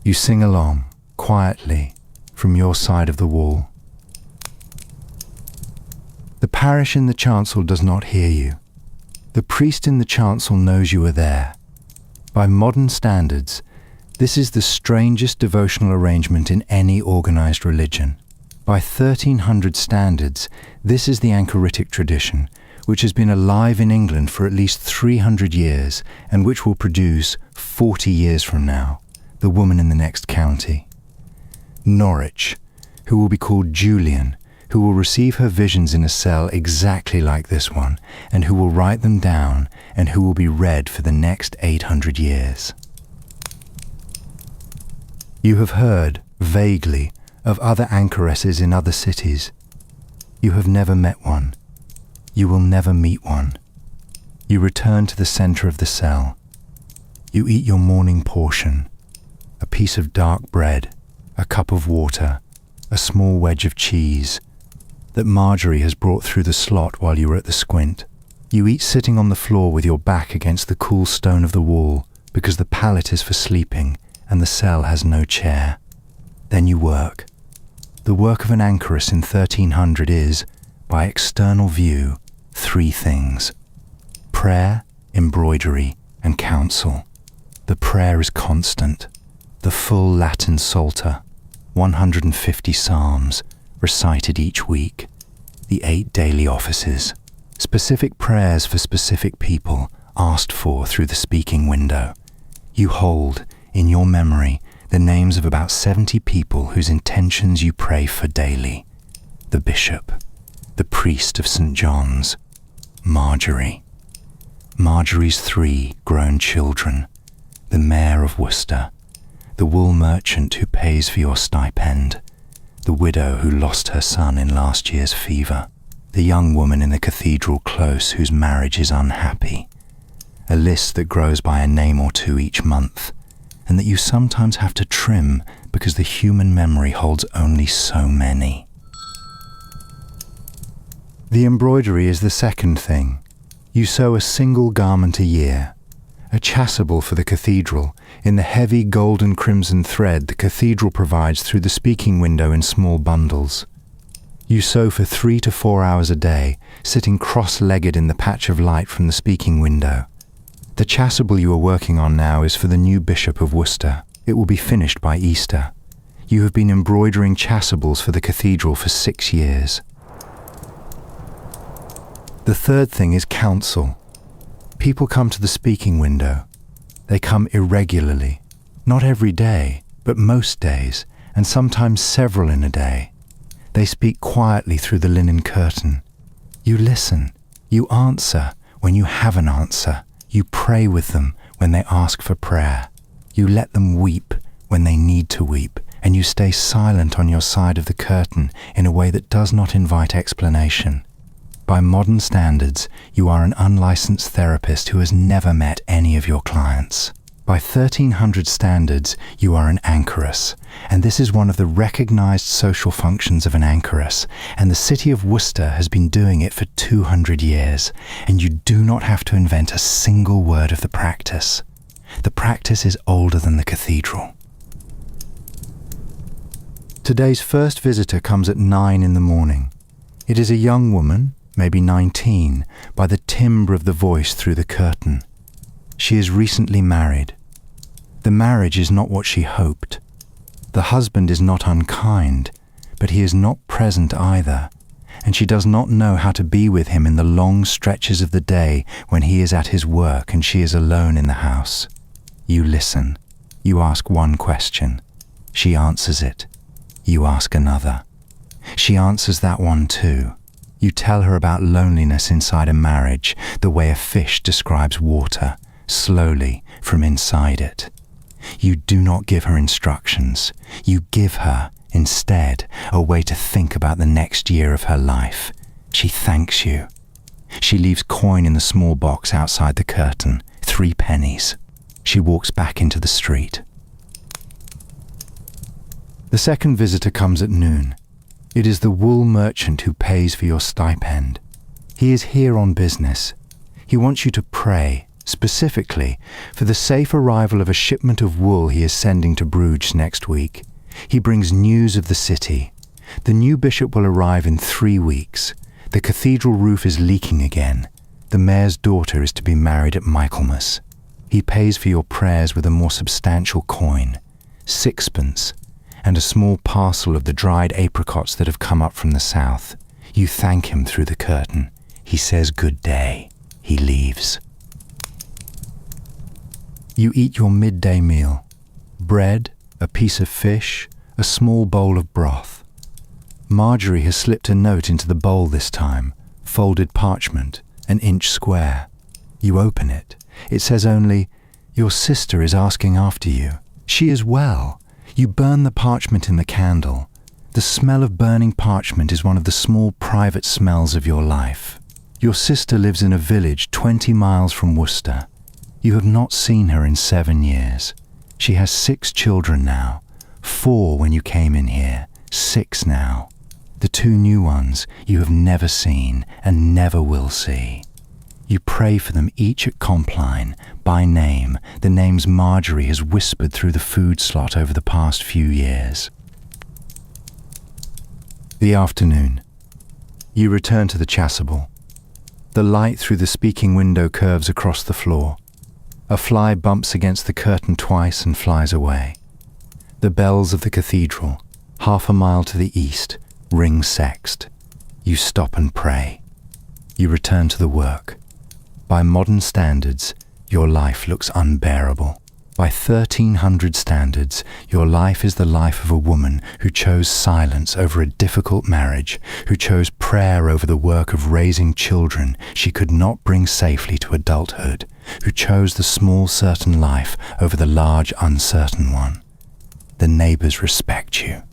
You sing along, quietly, from your side of the wall. The parish in the chancel does not hear you. The priest in the chancel knows you are there. By modern standards, this is the strangest devotional arrangement in any organized religion. By 1300 standards, this is the Anchoritic tradition, which has been alive in England for at least 300 years and which will produce, 40 years from now, the woman in the next county. Norwich, who will be called Julian, who will receive her visions in a cell exactly like this one, and who will write them down, and who will be read for the next 800 years. You have heard, vaguely, of other anchoresses in other cities. You have never met one. You will never meet one. You return to the centre of the cell. You eat your morning portion, a piece of dark bread, a cup of water, a small wedge of cheese, that Marjorie has brought through the slot while you were at the squint. You eat sitting on the floor with your back against the cool stone of the wall, because the pallet is for sleeping and the cell has no chair. Then you work. The work of an anchoress in 1300 is, by external view, 3 things: prayer, embroidery, and counsel. The prayer is constant. The full Latin Psalter, 150 psalms, recited each week. The 8 daily offices, specific prayers for specific people, asked for through the speaking window. You hold, in your memory, the names of about 70 people whose intentions you pray for daily. The bishop, the priest of St. John's, Marjorie, Marjorie's 3 grown children, the mayor of Worcester, the wool merchant who pays for your stipend, the widow who lost her son in last year's fever, the young woman in the cathedral close whose marriage is unhappy, a list that grows by a name or 2 each month, and that you sometimes have to trim because the human memory holds only so many. The embroidery is the second thing. You sew a single garment a year, a chasuble for the cathedral, in the heavy gold and crimson thread the cathedral provides through the speaking window in small bundles. You sew for 3 to 4 hours a day, sitting cross-legged in the patch of light from the speaking window. The chasuble you are working on now is for the new Bishop of Worcester. It will be finished by Easter. You have been embroidering chasubles for the cathedral for 6 years. The third thing is counsel. People come to the speaking window. They come irregularly, not every day, but most days, and sometimes several in a day. They speak quietly through the linen curtain. You listen. You answer when you have an answer. You pray with them when they ask for prayer. You let them weep when they need to weep, and you stay silent on your side of the curtain in a way that does not invite explanation. By modern standards, you are an unlicensed therapist who has never met any of your clients. By 1300 standards, you are an anchoress, and this is one of the recognized social functions of an anchoress, and the city of Worcester has been doing it for 200 years, and you do not have to invent a single word of the practice. The practice is older than the cathedral. Today's first visitor comes at 9 in the morning. It is a young woman, maybe 19, by the timbre of the voice through the curtain. She is recently married. The marriage is not what she hoped. The husband is not unkind, but he is not present either, and she does not know how to be with him in the long stretches of the day when he is at his work and she is alone in the house. You listen. You ask one question. She answers it. You ask another. She answers that one too. You tell her about loneliness inside a marriage, the way a fish describes water, slowly from inside it. You do not give her instructions. You give her Instead, a way to think about the next year of her life. She thanks you. She leaves coin in the small box outside the curtain, 3 pennies. She walks back into the street. The second visitor comes at noon. It is the wool merchant who pays for your stipend. He is here on business. He wants you to pray, specifically, for the safe arrival of a shipment of wool he is sending to Bruges next week. He brings news of the city. The new bishop will arrive in 3 weeks. The cathedral roof is leaking again. The mayor's daughter is to be married at Michaelmas. He pays for your prayers with a more substantial coin, 6pence, and a small parcel of the dried apricots that have come up from the south. You thank him through the curtain. He says good day. He leaves. You eat your midday meal. Bread, a piece of fish, a small bowl of broth. Marjorie has slipped a note into the bowl this time, folded parchment, an inch square. You open it. It says only, "Your sister is asking after you. She is well." You burn the parchment in the candle. The smell of burning parchment is one of the small private smells of your life. Your sister lives in a village 20 miles from Worcester. You have not seen her in 7 years. She has 6 children now. 4 when you came in here, 6 now. The 2 new ones you have never seen and never will see. You pray for them each at Compline, by name, the names Marjorie has whispered through the food slot over the past few years. The afternoon. You return to the chasuble. The light through the speaking window curves across the floor. A fly bumps against the curtain twice and flies away. The bells of the cathedral, 1/2 mile to the east, ring sext. You stop and pray. You return to the work. By modern standards, your life looks unbearable. By 1300 standards, your life is the life of a woman who chose silence over a difficult marriage, who chose prayer over the work of raising children she could not bring safely to adulthood, who chose the small certain life over the large uncertain one. The neighbours respect you.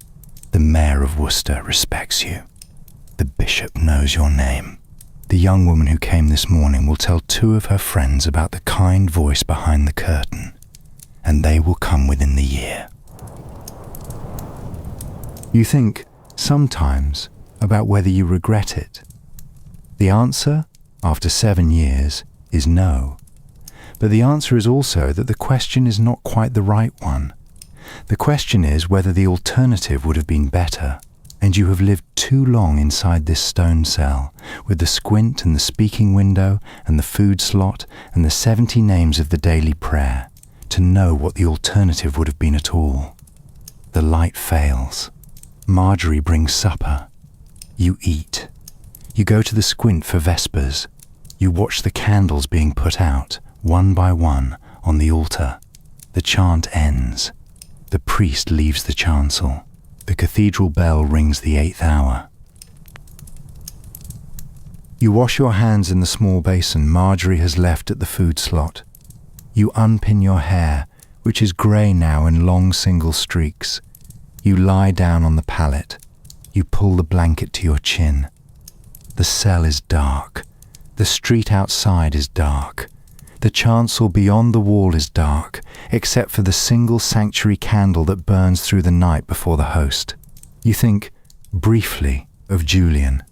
The mayor of Worcester respects you. The bishop knows your name. The young woman who came this morning will tell 2 of her friends about the kind voice behind the curtain, and they will come within the year. You think, sometimes, about whether you regret it. The answer, after 7 years, is no. But the answer is also that the question is not quite the right one. The question is whether the alternative would have been better, and you have lived too long inside this stone cell, with the squint and the speaking window and the food slot and the 70 names of the daily prayer, to know what the alternative would have been at all. The light fails. Marjorie brings supper. You eat. You go to the squint for vespers. You watch the candles being put out, one by one, on the altar. The chant ends. The priest leaves the chancel. The cathedral bell rings the 8th hour. You wash your hands in the small basin Marjorie has left at the food slot. You unpin your hair, which is grey now in long single streaks. You lie down on the pallet. You pull the blanket to your chin. The cell is dark. The street outside is dark. The chancel beyond the wall is dark, except for the single sanctuary candle that burns through the night before the host. You think, briefly, of Julian,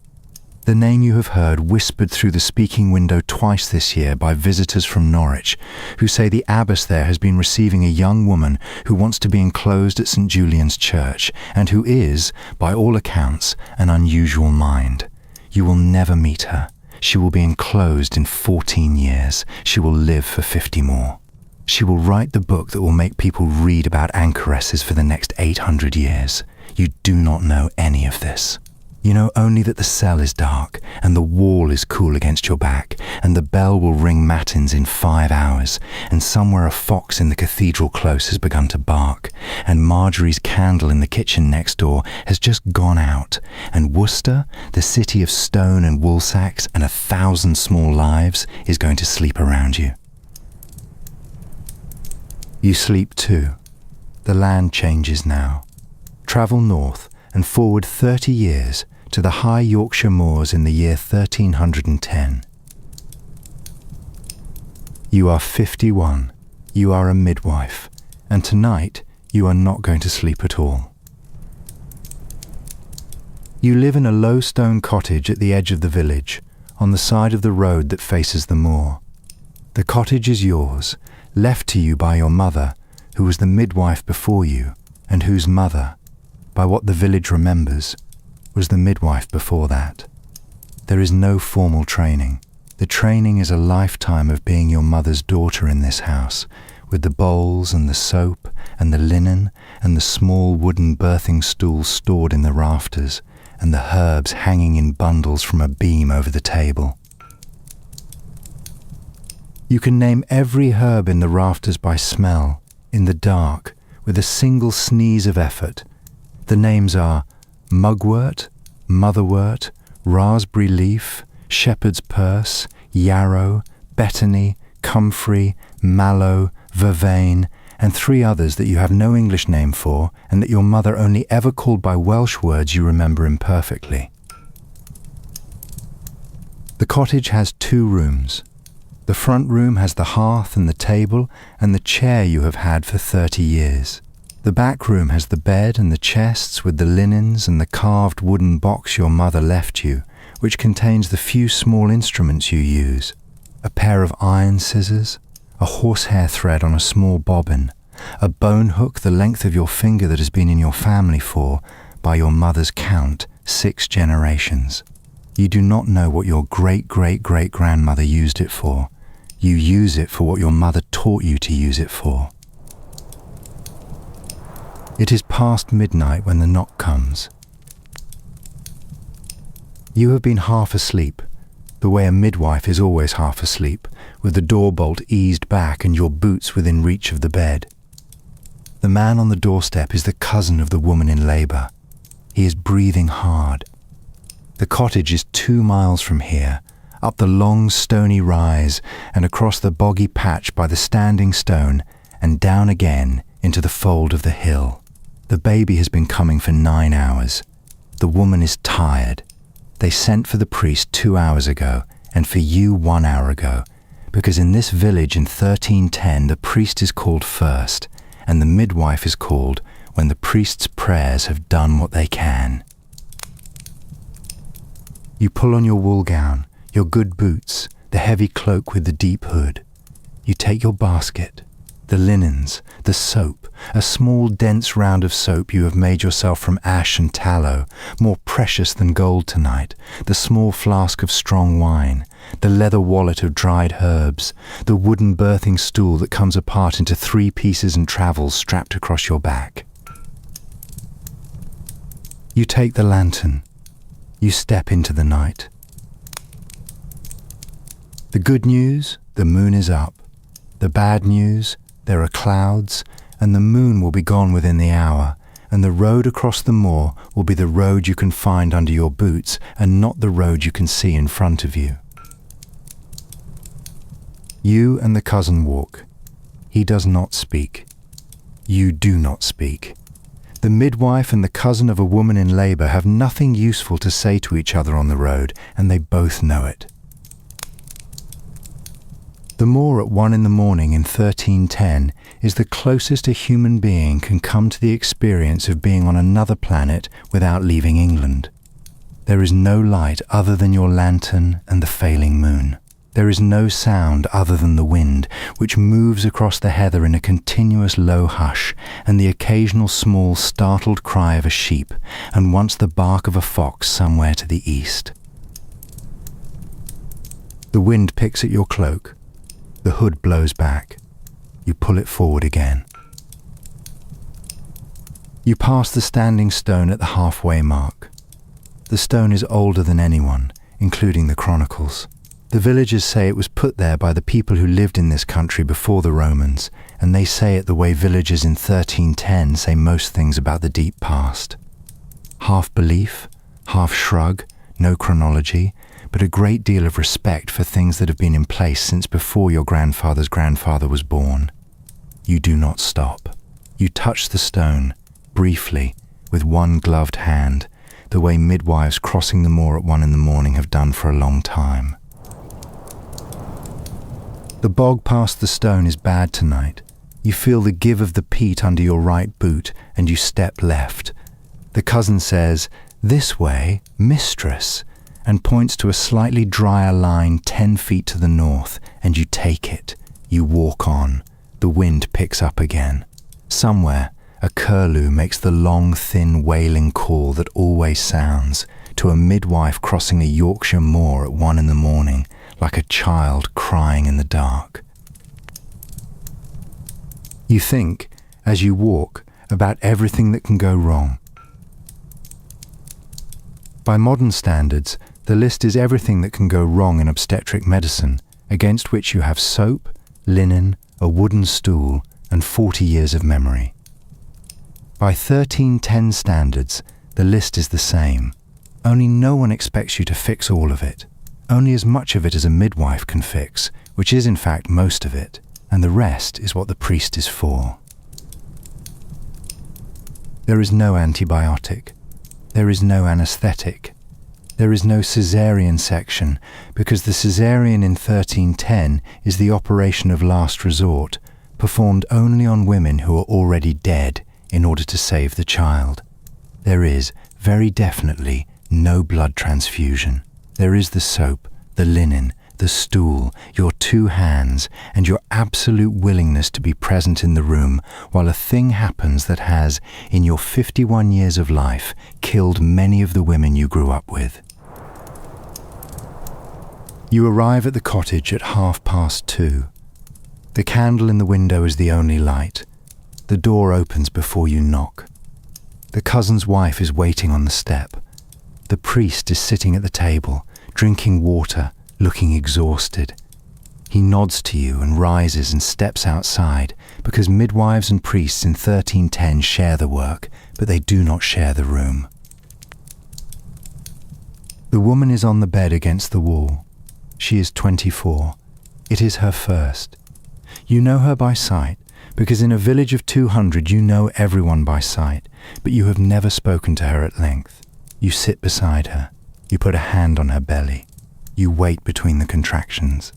the name you have heard whispered through the speaking window twice this year by visitors from Norwich, who say the abbess there has been receiving a young woman who wants to be enclosed at St. Julian's Church, and who is, by all accounts, an unusual mind. You will never meet her. She will be enclosed in 14 years. She will live for 50 more. She will write the book that will make people read about anchoresses for the next 800 years. You do not know any of this. You know only that the cell is dark, and the wall is cool against your back, and the bell will ring matins in 5 hours, and somewhere a fox in the cathedral close has begun to bark, and Marjorie's candle in the kitchen next door has just gone out, and Worcester, the city of stone and woolsacks and 1,000 small lives, is going to sleep around you. You sleep too. The land changes now. Travel north and forward 30 years to the high Yorkshire moors in the year 1310. You are 51. You are a midwife, and tonight you are not going to sleep at all. You live in a low stone cottage at the edge of the village, on the side of the road that faces the moor. The cottage is yours, left to you by your mother, who was the midwife before you, and whose mother, by what the village remembers, was the midwife before that. There is no formal training. The training is a lifetime of being your mother's daughter in this house, with the bowls and the soap and the linen and the small wooden birthing stools stored in the rafters and the herbs hanging in bundles from a beam over the table. You can name every herb in the rafters by smell, in the dark, with a single sneeze of effort. The names are mugwort, motherwort, raspberry leaf, shepherd's purse, yarrow, betony, comfrey, mallow, vervain, and 3 others that you have no English name for and that your mother only ever called by Welsh words you remember imperfectly. The cottage has 2 rooms. The front room has the hearth and the table and the chair you have had for 30 years. The back room has the bed and the chests with the linens and the carved wooden box your mother left you, which contains the few small instruments you use: a pair of iron scissors, a horsehair thread on a small bobbin, a bone hook the length of your finger that has been in your family for, by your mother's count, 6 generations. You do not know what your great-great-great-grandmother used it for. You use it for what your mother taught you to use it for. It is past midnight when the knock comes. You have been half asleep, the way a midwife is always half asleep, with the door bolt eased back and your boots within reach of the bed. The man on the doorstep is the cousin of the woman in labour. He is breathing hard. The cottage is 2 miles from here, up the long stony rise and across the boggy patch by the standing stone and down again into the fold of the hill. The baby has been coming for 9 hours. The woman is tired. They sent for the priest 2 hours ago and for you 1 hour ago, because in this village in 1310 the priest is called first and the midwife is called when the priest's prayers have done what they can. You pull on your wool gown, your good boots, the heavy cloak with the deep hood. You take your basket, the linens, the soap, a small dense round of soap you have made yourself from ash and tallow, more precious than gold tonight, the small flask of strong wine, the leather wallet of dried herbs, the wooden birthing stool that comes apart into 3 pieces and travels strapped across your back. You take the lantern. You step into the night. The good news, the moon is up. The bad news, there are clouds, and the moon will be gone within the hour, and the road across the moor will be the road you can find under your boots and not the road you can see in front of you. You and the cousin walk. He does not speak. You do not speak. The midwife and the cousin of a woman in labour have nothing useful to say to each other on the road, and they both know it. The moor at 1 in the morning in 1310 is the closest a human being can come to the experience of being on another planet without leaving England. There is no light other than your lantern and the failing moon. There is no sound other than the wind, which moves across the heather in a continuous low hush, and the occasional small startled cry of a sheep, and once the bark of a fox somewhere to the east. The wind picks at your cloak. The hood blows back. You pull it forward again. You pass the standing stone at the halfway mark. The stone is older than anyone, including the chronicles. The villagers say it was put there by the people who lived in this country before the Romans, and they say it the way villagers in 1310 say most things about the deep past. Half belief, half shrug, no chronology, but a great deal of respect for things that have been in place since before your grandfather's grandfather was born. You do not stop. You touch the stone, briefly, with one gloved hand, the way midwives crossing the moor at 1 a.m. have done for a long time. The bog past the stone is bad tonight. You feel the give of the peat under your right boot and you step left. The cousin says, "This way, mistress," and points to a slightly drier line 10 feet to the north, and you take it. You walk on. The wind picks up again. Somewhere, a curlew makes the long, thin, wailing call that always sounds to a midwife crossing a Yorkshire moor at 1 a.m, like a child crying in the dark. You think, as you walk, about everything that can go wrong. By modern standards, the list is everything that can go wrong in obstetric medicine, against which you have soap, linen, a wooden stool, and 40 years of memory. By 1310 standards, the list is the same, only no one expects you to fix all of it, only as much of it as a midwife can fix, which is in fact most of it, and the rest is what the priest is for. There is no antibiotic. There is no anaesthetic. There is no caesarean section, because the caesarean in 1310 is the operation of last resort, performed only on women who are already dead in order to save the child. There is, very definitely, no blood transfusion. There is the soap, the linen, the stool, your 2 hands, and your absolute willingness to be present in the room while a thing happens that has, in your 51 years of life, killed many of the women you grew up with. You arrive at the cottage at 2:30. The candle in the window is the only light. The door opens before you knock. The cousin's wife is waiting on the step. The priest is sitting at the table, drinking water, looking exhausted. He nods to you and rises and steps outside, because midwives and priests in 1310 share the work, but they do not share the room. The woman is on the bed against the wall. She is 24. It is her first. You know her by sight, because in a village of 200 you know everyone by sight, but you have never spoken to her at length. You sit beside her. You put a hand on her belly. You wait between the contractions.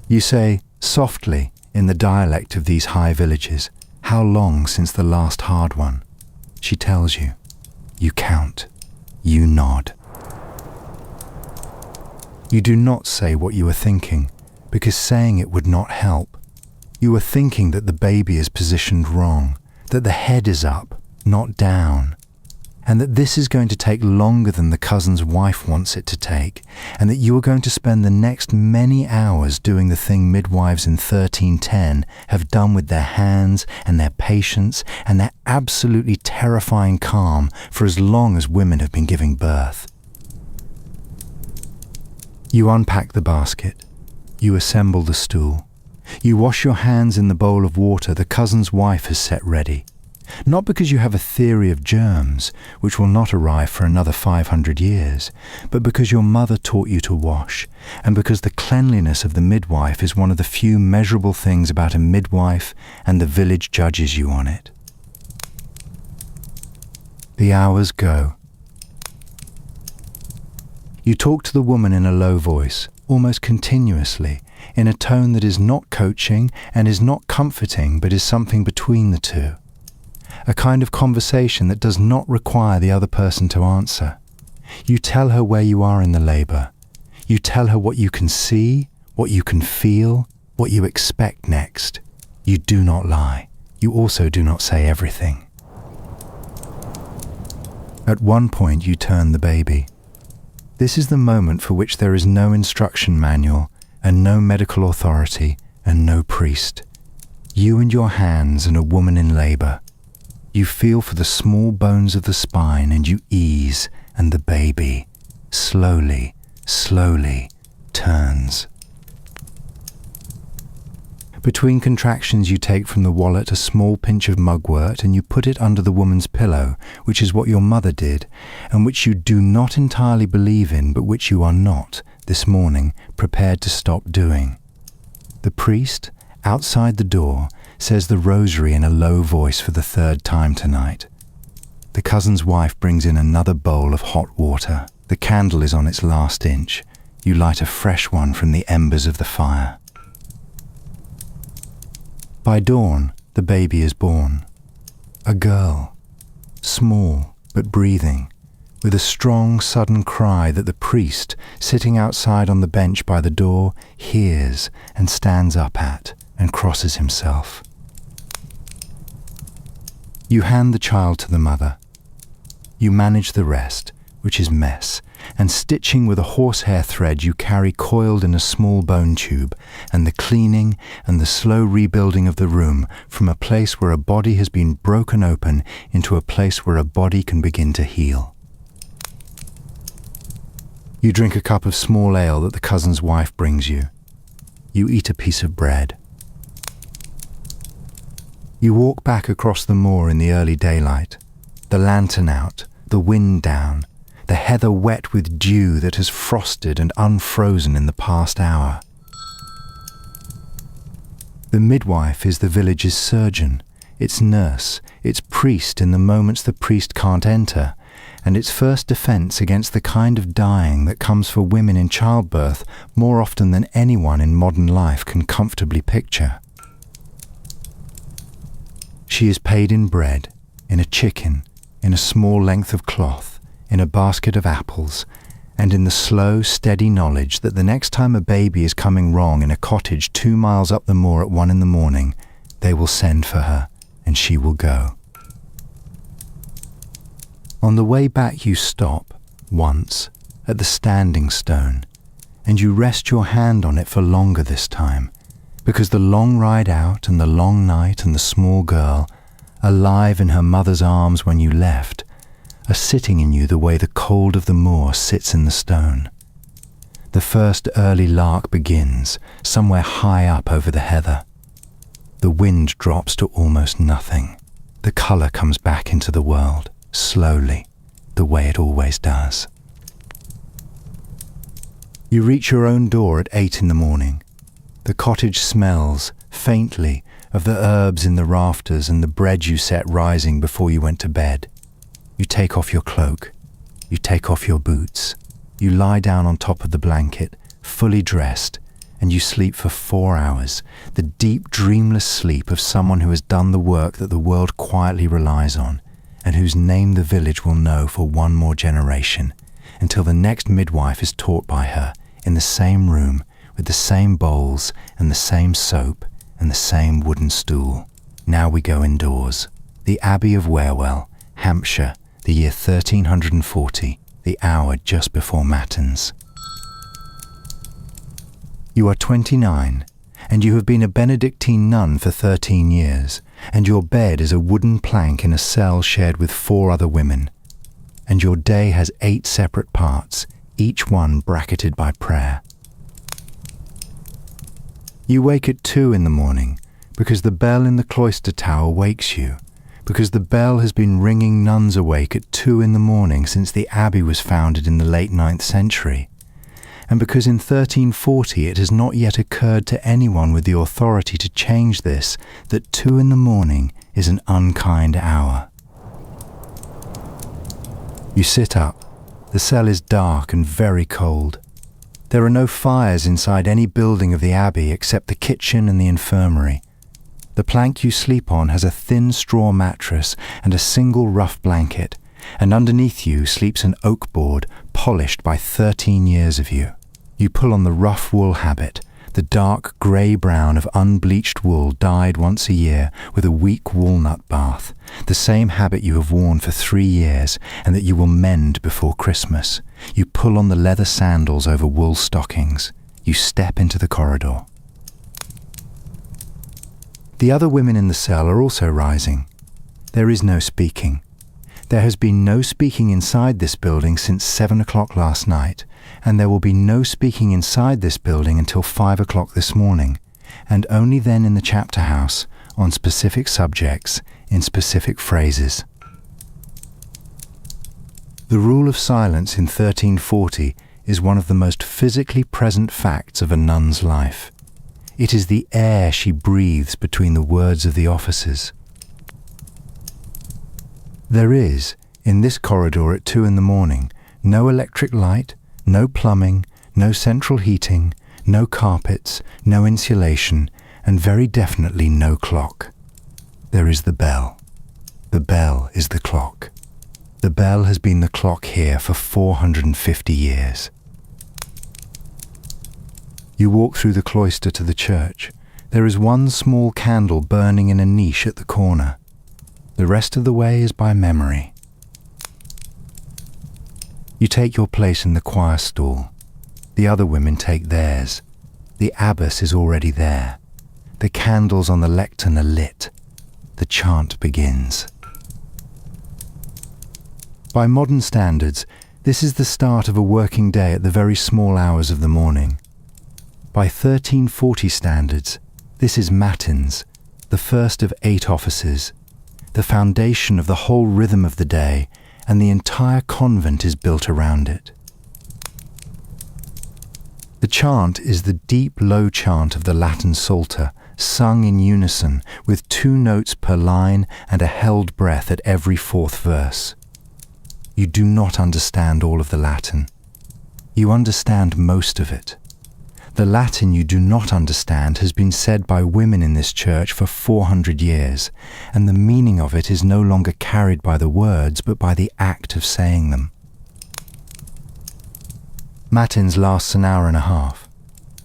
You say, softly, in the dialect of these high villages, how long since the last hard one? She tells you. You count. You nod. You do not say what you are thinking, because saying it would not help. You are thinking that the baby is positioned wrong, that the head is up, not down, and that this is going to take longer than the cousin's wife wants it to take, and that you are going to spend the next many hours doing the thing midwives in 1310 have done with their hands and their patience and their absolutely terrifying calm for as long as women have been giving birth. You unpack the basket. You assemble the stool. You wash your hands in the bowl of water the cousin's wife has set ready. Not because you have a theory of germs, which will not arrive for another 500 years, but because your mother taught you to wash, and because the cleanliness of the midwife is one of the few measurable things about a midwife, and the village judges you on it. The hours go. You talk to the woman in a low voice, almost continuously, in a tone that is not coaching and is not comforting, but is something between the two. A kind of conversation that does not require the other person to answer. You tell her where you are in the labour. You tell her what you can see, what you can feel, what you expect next. You do not lie. You also do not say everything. At one point you turn the baby. This is the moment for which there is no instruction manual and no medical authority and no priest. You and your hands and a woman in labour. You feel for the small bones of the spine and you ease, and the baby, slowly, slowly, turns. Between contractions you take from the wallet a small pinch of mugwort and you put it under the woman's pillow, which is what your mother did, and which you do not entirely believe in, but which you are not, this morning, prepared to stop doing. The priest, outside the door, says the rosary in a low voice for the third time tonight. The cousin's wife brings in another bowl of hot water. The candle is on its last inch. You light a fresh one from the embers of the fire. By dawn, the baby is born. A girl, small but breathing, with a strong, sudden cry that the priest, sitting outside on the bench by the door, hears and stands up at and crosses himself. You hand the child to the mother. You manage the rest, which is mess, and stitching with a horsehair thread you carry coiled in a small bone tube, and the cleaning and the slow rebuilding of the room from a place where a body has been broken open into a place where a body can begin to heal. You drink a cup of small ale that the cousin's wife brings you. You eat a piece of bread. You walk back across the moor in the early daylight, the lantern out, the wind down, the heather wet with dew that has frosted and unfrozen in the past hour. The midwife is the village's surgeon, its nurse, its priest in the moments the priest can't enter, and its first defence against the kind of dying that comes for women in childbirth more often than anyone in modern life can comfortably picture. She is paid in bread, in a chicken, in a small length of cloth, in a basket of apples, and in the slow, steady knowledge that the next time a baby is coming wrong in a cottage 2 miles up the moor at 1 a.m, they will send for her, and she will go. On the way back you stop, once, at the standing stone, and you rest your hand on it for longer this time, because the long ride out and the long night and the small girl, alive in her mother's arms when you left, are sitting in you the way the cold of the moor sits in the stone. The first early lark begins, somewhere high up over the heather. The wind drops to almost nothing. The colour comes back into the world, slowly, the way it always does. You reach your own door at 8 a.m. The cottage smells, faintly, of the herbs in the rafters and the bread you set rising before you went to bed. You take off your cloak. You take off your boots. You lie down on top of the blanket, fully dressed, and you sleep for 4 hours, the deep, dreamless sleep of someone who has done the work that the world quietly relies on, and whose name the village will know for one more generation, until the next midwife is taught by her, in the same room, with the same bowls and the same soap and the same wooden stool. Now we go indoors. The Abbey of Wherwell, Hampshire, the year 1340, the hour just before matins. You are 29, and you have been a Benedictine nun for 13 years, and your bed is a wooden plank in a cell shared with 4 other women, and your day has 8 separate parts, each one bracketed by prayer. You wake at 2 a.m, because the bell in the cloister tower wakes you, because the bell has been ringing nuns awake at 2 a.m. since the abbey was founded in the late 9th century, and because in 1340 it has not yet occurred to anyone with the authority to change this, that 2 a.m. is an unkind hour. You sit up. The cell is dark and very cold. There are no fires inside any building of the abbey except the kitchen and the infirmary. The plank you sleep on has a thin straw mattress and a single rough blanket, and underneath you sleeps an oak board polished by 13 years of you. You pull on the rough wool habit, the dark grey-brown of unbleached wool dyed once a year with a weak walnut bath, the same habit you have worn for 3 years and that you will mend before Christmas. You pull on the leather sandals over wool stockings. You step into the corridor. The other women in the cell are also rising. There is no speaking. There has been no speaking inside this building since 7 o'clock last night, and there will be no speaking inside this building until 5 o'clock this morning, and only then in the chapter house, on specific subjects, in specific phrases. The rule of silence in 1340 is one of the most physically present facts of a nun's life. It is the air she breathes between the words of the officers. There is, in this corridor at 2 a.m, no electric light, no plumbing, no central heating, no carpets, no insulation, and very definitely no clock. There is the bell. The bell is the clock. The bell has been the clock here for 450 years. You walk through the cloister to the church. There is one small candle burning in a niche at the corner. The rest of the way is by memory. You take your place in the choir stall. The other women take theirs. The abbess is already there. The candles on the lectern are lit. The chant begins. By modern standards, this is the start of a working day at the very small hours of the morning. By 1340 standards, this is matins, the first of 8 offices, the foundation of the whole rhythm of the day, and the entire convent is built around it. The chant is the deep low chant of the Latin Psalter, sung in unison with 2 notes per line and a held breath at every 4th verse. You do not understand all of the Latin. You understand most of it. The Latin you do not understand has been said by women in this church for 400 years, and the meaning of it is no longer carried by the words but by the act of saying them. Matins lasts an hour and a half.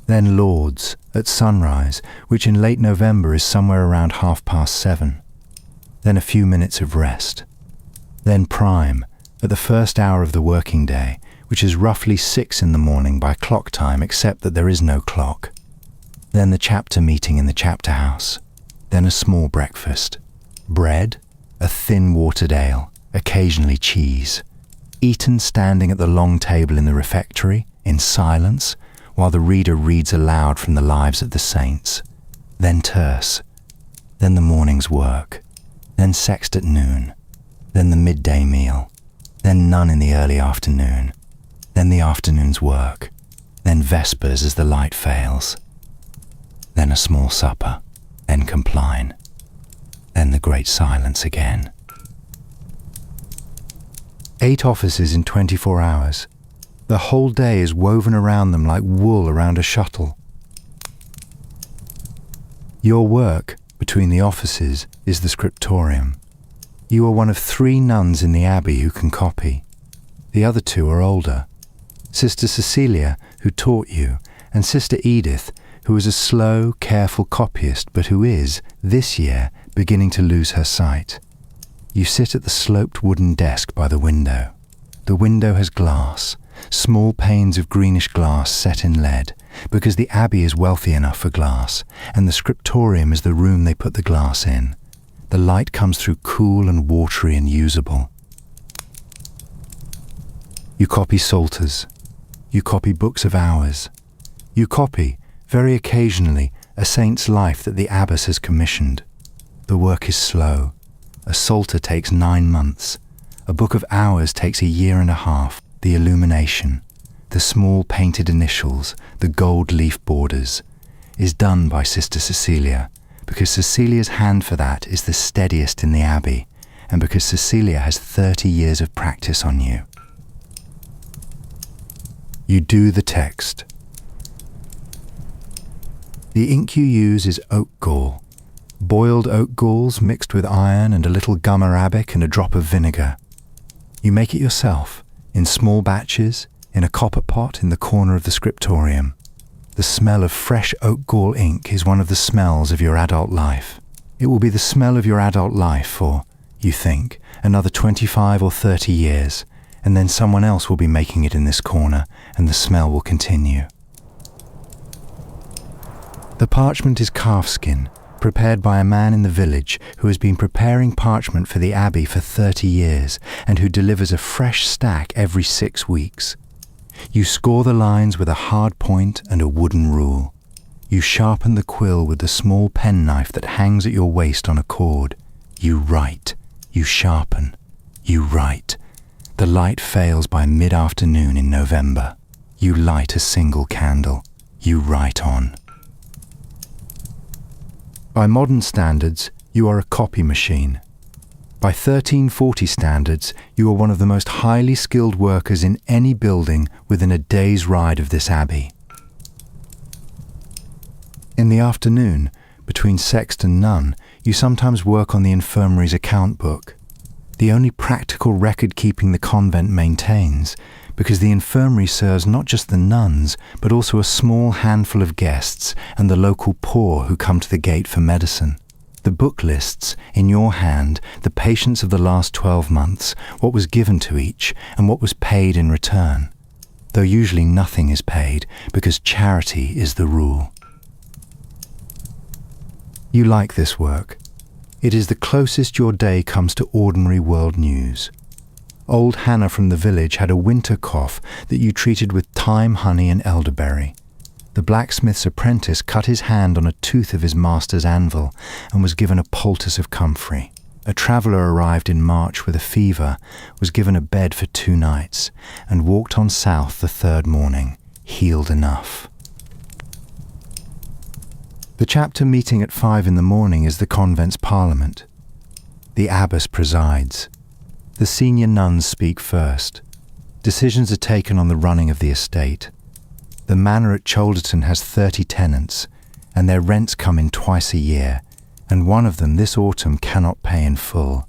Then Lauds, at sunrise, which in late November is somewhere around 7:30. Then a few minutes of rest. Then Prime, at the first hour of the working day, which is roughly 6 a.m. by clock time except that there is no clock. Then the chapter meeting in the chapter house. Then a small breakfast. Bread, a thin watered ale, occasionally cheese. Eaten standing at the long table in the refectory, in silence, while the reader reads aloud from the lives of the saints. Then terce. Then the morning's work. Then sext at noon. Then the midday meal. Then none in the early afternoon. Then the afternoon's work. Then vespers as the light fails. Then a small supper. Then compline. Then the great silence again. 8 offices in 24 hours. The whole day is woven around them like wool around a shuttle. Your work, between the offices, is the scriptorium. You are one of 3 nuns in the abbey who can copy. The other 2 are older. Sister Cecilia, who taught you, and Sister Edith, who is a slow, careful copyist, but who is, this year, beginning to lose her sight. You sit at the sloped wooden desk by the window. The window has glass, small panes of greenish glass set in lead, because the abbey is wealthy enough for glass, and the scriptorium is the room they put the glass in. The light comes through cool and watery and usable. You copy psalters. You copy books of hours. You copy, very occasionally, a saint's life that the abbess has commissioned. The work is slow. A psalter takes 9 months. A book of hours takes a year and a half. The illumination, the small painted initials, the gold leaf borders, is done by Sister Cecilia, because Cecilia's hand for that is the steadiest in the abbey, and because Cecilia has 30 years of practice on you. You do the text. The ink you use is oak gall. Boiled oak galls mixed with iron and a little gum arabic and a drop of vinegar. You make it yourself, in small batches, in a copper pot in the corner of the scriptorium. The smell of fresh oak gall ink is one of the smells of your adult life. It will be the smell of your adult life for, you think, another 25 or 30 years, and then someone else will be making it in this corner, and the smell will continue. The parchment is calfskin, prepared by a man in the village who has been preparing parchment for the abbey for 30 years and who delivers a fresh stack every 6 weeks. You score the lines with a hard point and a wooden rule. You sharpen the quill with the small penknife that hangs at your waist on a cord. You write. You sharpen. You write. The light fails by mid-afternoon in November. You light a single candle. You write on. By modern standards, you are a copy machine. By 1340 standards, you are one of the most highly skilled workers in any building within a day's ride of this abbey. In the afternoon, between sext and nun, you sometimes work on the infirmary's account book, the only practical record-keeping the convent maintains, because the infirmary serves not just the nuns, but also a small handful of guests and the local poor who come to the gate for medicine. The book lists, in your hand, the patients of the last 12 months, what was given to each, and what was paid in return, though usually nothing is paid, because charity is the rule. You like this work. It is the closest your day comes to ordinary world news. Old Hannah from the village had a winter cough that you treated with thyme, honey and elderberry. The blacksmith's apprentice cut his hand on a tooth of his master's anvil and was given a poultice of comfrey. A traveller arrived in March with a fever, was given a bed for 2 nights, and walked on south the 3rd morning, healed enough. The chapter meeting at 5 in the morning is the convent's parliament. The abbess presides. The senior nuns speak first. Decisions are taken on the running of the estate. The manor at Cholderton has 30 tenants, and their rents come in twice a year, and one of them this autumn cannot pay in full.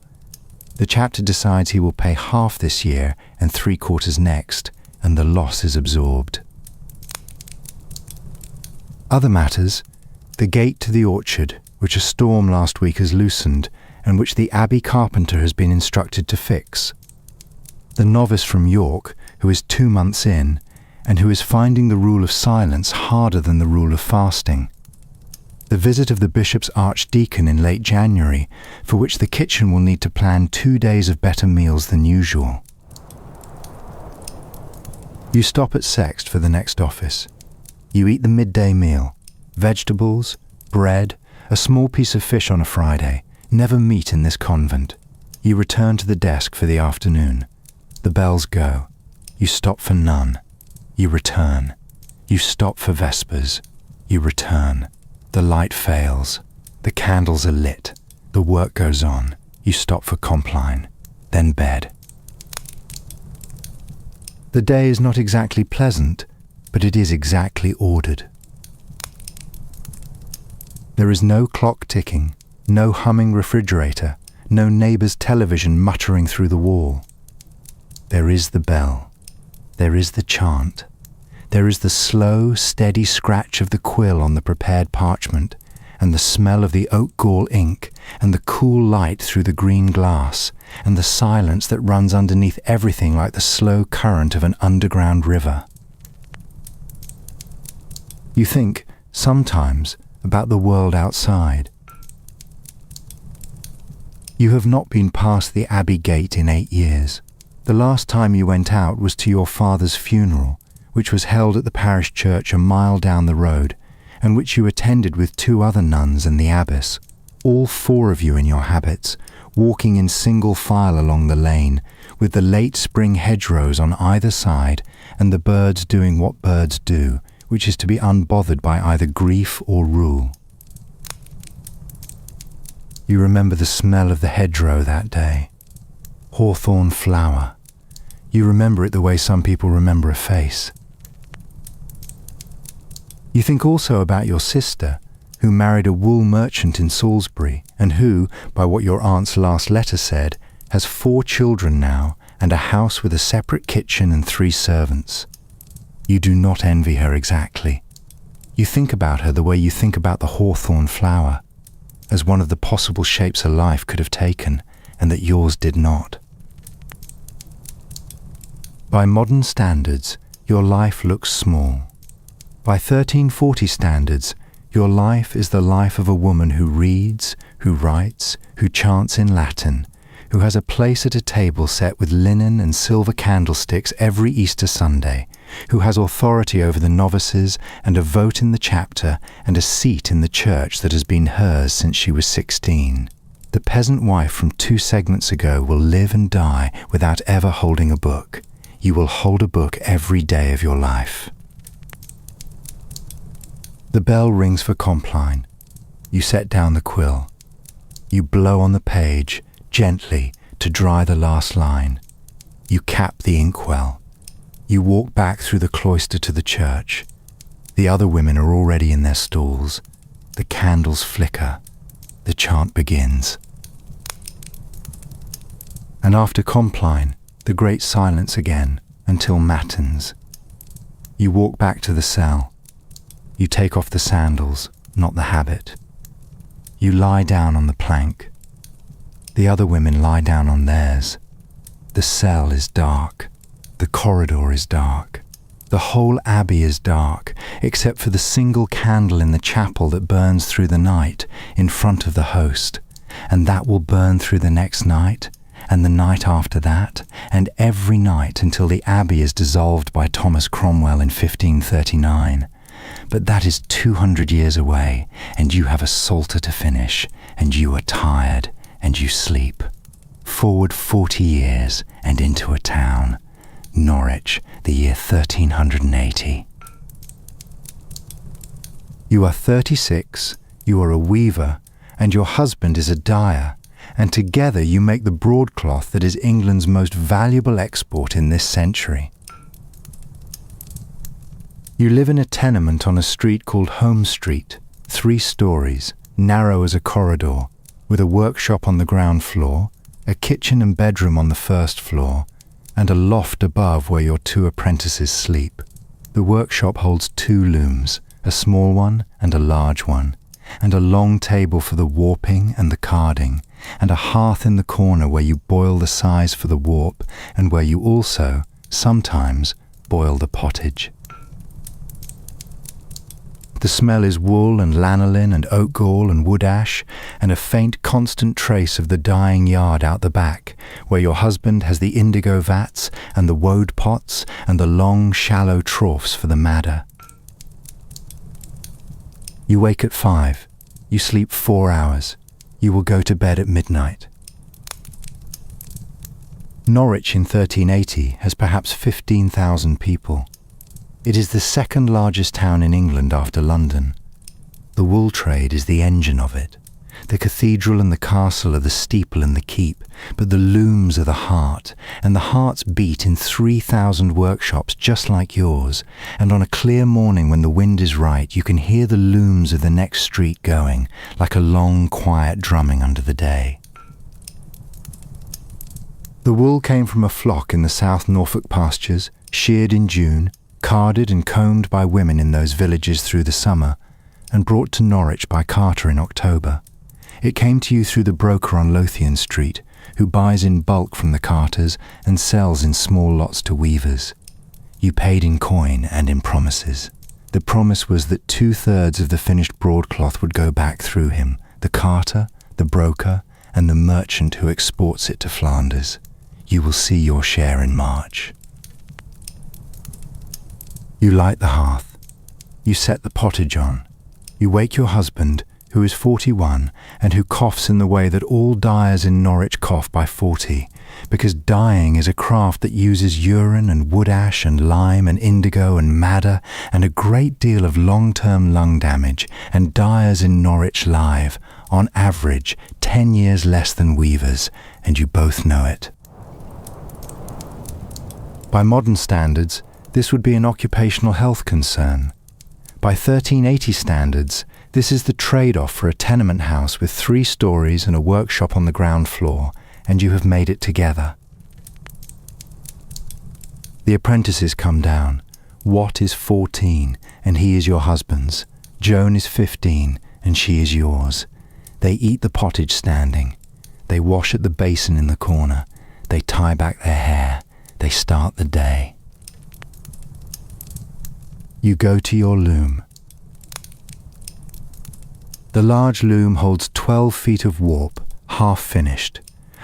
The chapter decides he will pay half this year and 3/4 next, and the loss is absorbed. Other matters: the gate to the orchard, which a storm last week has loosened, and which the abbey carpenter has been instructed to fix. The novice from York, who is 2 months in, and who is finding the rule of silence harder than the rule of fasting. The visit of the bishop's archdeacon in late January, for which the kitchen will need to plan 2 days of better meals than usual. You stop at Sext for the next office. You eat the midday meal: vegetables, bread, a small piece of fish on a Friday, never meat in this convent. You return to the desk for the afternoon. The bells go. You stop for none. You return. You stop for vespers. You return. The light fails. The candles are lit. The work goes on. You stop for compline. Then bed. The day is not exactly pleasant, but it is exactly ordered. There is no clock ticking, no humming refrigerator, no neighbour's television muttering through the wall. There is the bell. There is the chant. There is the slow, steady scratch of the quill on the prepared parchment, and the smell of the oak gall ink, and the cool light through the green glass, and the silence that runs underneath everything like the slow current of an underground river. You think, sometimes, about the world outside. You have not been past the Abbey gate in 8 years. The last time you went out was to your father's funeral, which was held at the parish church a mile down the road, and which you attended with 2 other nuns and the abbess, all 4 of you in your habits, walking in single file along the lane, with the late spring hedgerows on either side, and the birds doing what birds do, which is to be unbothered by either grief or rule. You remember the smell of the hedgerow that day. Hawthorn flower. You remember it the way some people remember a face. You think also about your sister, who married a wool merchant in Salisbury, and who, by what your aunt's last letter said, has 4 children now, and a house with a separate kitchen and 3 servants. You do not envy her exactly. You think about her the way you think about the hawthorn flower, as one of the possible shapes a life could have taken, and that yours did not. By modern standards, your life looks small. By 1340 standards, your life is the life of a woman who reads, who writes, who chants in Latin, who has a place at a table set with linen and silver candlesticks every Easter Sunday, who has authority over the novices and a vote in the chapter and a seat in the church that has been hers since she was 16. The peasant wife from 2 segments ago will live and die without ever holding a book. You will hold a book every day of your life. The bell rings for compline. You set down the quill. You blow on the page, gently, to dry the last line. You cap the inkwell. You walk back through the cloister to the church. The other women are already in their stalls. The candles flicker. The chant begins. And after compline, the great silence again, until matins. You walk back to the cell. You take off the sandals, not the habit. You lie down on the plank. The other women lie down on theirs. The cell is dark. The corridor is dark. The whole abbey is dark, except for the single candle in the chapel that burns through the night in front of the host, and that will burn through the next night, and the night after that, and every night until the abbey is dissolved by Thomas Cromwell in 1539. But that is 200 years away, and you have a psalter to finish, and you are tired, and you sleep. Forward 40 years, and into a town. Norwich, the year 1380. You are 36, you are a weaver, and your husband is a dyer, and together you make the broadcloth that is England's most valuable export in this century. You live in a tenement on a street called Home Street, 3 stories, narrow as a corridor, with a workshop on the ground floor, a kitchen and bedroom on the first floor, and a loft above where your 2 apprentices sleep. The workshop holds 2 looms, a small one and a large one, and a long table for the warping and the carding, and a hearth in the corner where you boil the size for the warp, and where you also, sometimes, boil the pottage. The smell is wool and lanolin and oak gall and wood ash, and a faint constant trace of the dyeing yard out the back, where your husband has the indigo vats and the woad pots and the long shallow troughs for the madder. You wake at 5. You sleep 4 hours. You will go to bed at midnight. Norwich in 1380 has perhaps 15,000 people. It is the second largest town in England after London. The wool trade is the engine of it. The cathedral and the castle are the steeple and the keep, but the looms are the heart, and the hearts beat in 3,000 workshops just like yours, and on a clear morning when the wind is right, you can hear the looms of the next street going, like a long, quiet drumming under the day. The wool came from a flock in the South Norfolk pastures, sheared in June, carded and combed by women in those villages through the summer, and brought to Norwich by carter in October. It came to you through the broker on Lothian Street, who buys in bulk from the carters and sells in small lots to weavers. You paid in coin and in promises. The promise was that 2/3 of the finished broadcloth would go back through him, the carter, the broker, and the merchant who exports it to Flanders. You will see your share in March. You light the hearth. You set the pottage on. You wake your husband, who is 41, and who coughs in the way that all dyers in Norwich cough by 40, because dyeing is a craft that uses urine and wood ash and lime and indigo and madder and a great deal of long-term lung damage, and dyers in Norwich live, on average, 10 years less than weavers, and you both know it. By modern standards, this would be an occupational health concern. By 1380 standards, this is the trade-off for a tenement house with 3 stories and a workshop on the ground floor, and you have made it together. The apprentices come down. Watt is 14, and he is your husband's. Joan is 15, and she is yours. They eat the pottage standing. They wash at the basin in the corner. They tie back their hair. They start the day. You go to your loom. The large loom holds 12 feet of warp, half finished.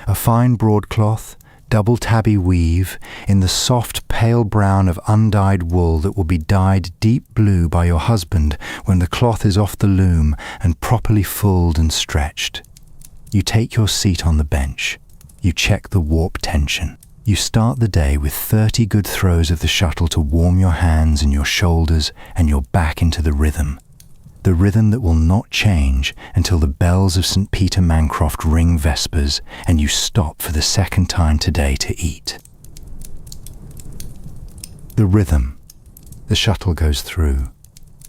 A fine broadcloth, double tabby weave, in the soft pale brown of undyed wool that will be dyed deep blue by your husband when the cloth is off the loom and properly fulled and stretched. You take your seat on the bench. You check the warp tension. You start the day with 30 good throws of the shuttle to warm your hands and your shoulders and your back into the rhythm. the rhythm that will not change until the bells of St. Peter Mancroft ring vespers and you stop for the second time today to eat. The rhythm. The shuttle goes through.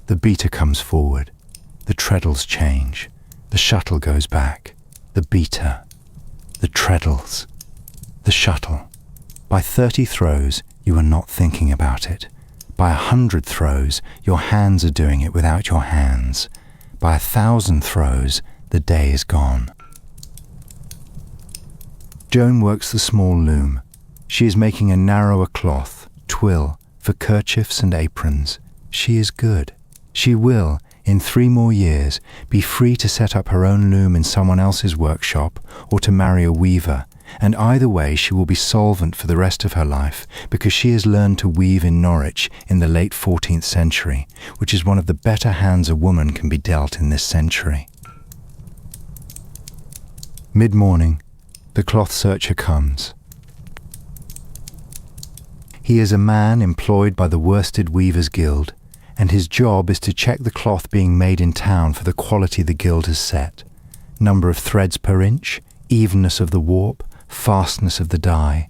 The beater comes forward. The treadles change. The shuttle goes back. The beater. The treadles. The shuttle. By 30 throws, you are not thinking about it. By 100 throws, your hands are doing it without your hands. By 1,000 throws, the day is gone. Joan works the small loom. She is making a narrower cloth, twill, for kerchiefs and aprons. She is good. She will, in 3 more years, be free to set up her own loom in someone else's workshop or to marry a weaver, and either way she will be solvent for the rest of her life because she has learned to weave in Norwich in the late 14th century, which is one of the better hands a woman can be dealt in this century. Mid-morning, the cloth searcher comes. He is a man employed by the Worsted Weavers' Guild, and his job is to check the cloth being made in town for the quality the guild has set, number of threads per inch, evenness of the warp, fastness of the dye.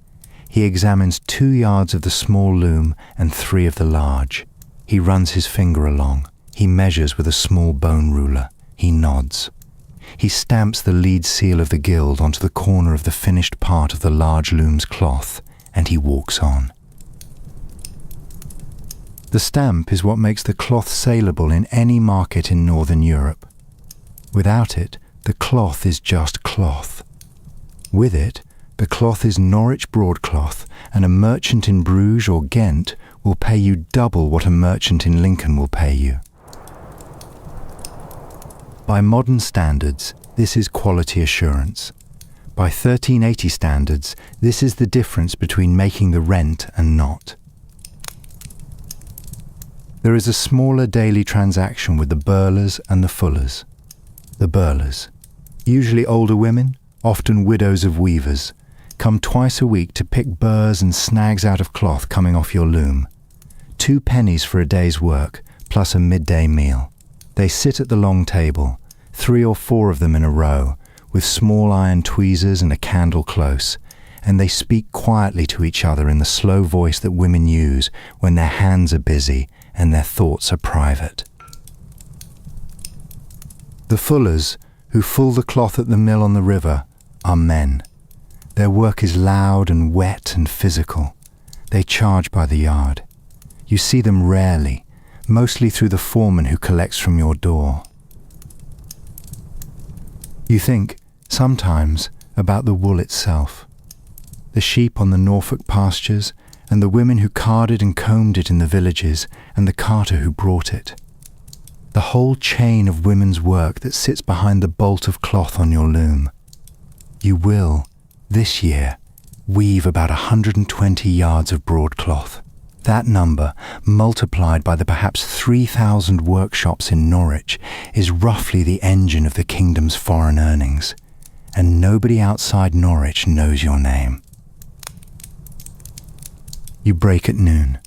He examines 2 yards of the small loom and 3 of the large. He runs his finger along. He measures with a small bone ruler. He nods. He stamps the lead seal of the guild onto the corner of the finished part of the large loom's cloth, and he walks on. The stamp is what makes the cloth saleable in any market in Northern Europe. Without it, the cloth is just cloth. With it, the cloth is Norwich broadcloth, and a merchant in Bruges or Ghent will pay you double what a merchant in Lincoln will pay you. By modern standards, this is quality assurance. By 1380 standards, this is the difference between making the rent and not. There is a smaller daily transaction with the burlers and the fullers. The burlers, usually older women, often widows of weavers, come twice a week to pick burrs and snags out of cloth coming off your loom. 2 pennies for a day's work, plus a midday meal. They sit at the long table, 3 or 4 of them in a row, with small iron tweezers and a candle close, and they speak quietly to each other in the slow voice that women use when their hands are busy and their thoughts are private. The fullers, who full the cloth at the mill on the river, are men. Their work is loud and wet and physical. They charge by the yard. You see them rarely, mostly through the foreman who collects from your door. You think, sometimes, about the wool itself. The sheep on the Norfolk pastures, and the women who carded and combed it in the villages, and the carter who brought it. The whole chain of women's work that sits behind the bolt of cloth on your loom. You will, this year, weave about 120 yards of broadcloth. That number, multiplied by the perhaps 3,000 workshops in Norwich, is roughly the engine of the kingdom's foreign earnings, and nobody outside Norwich knows your name. You break at noon.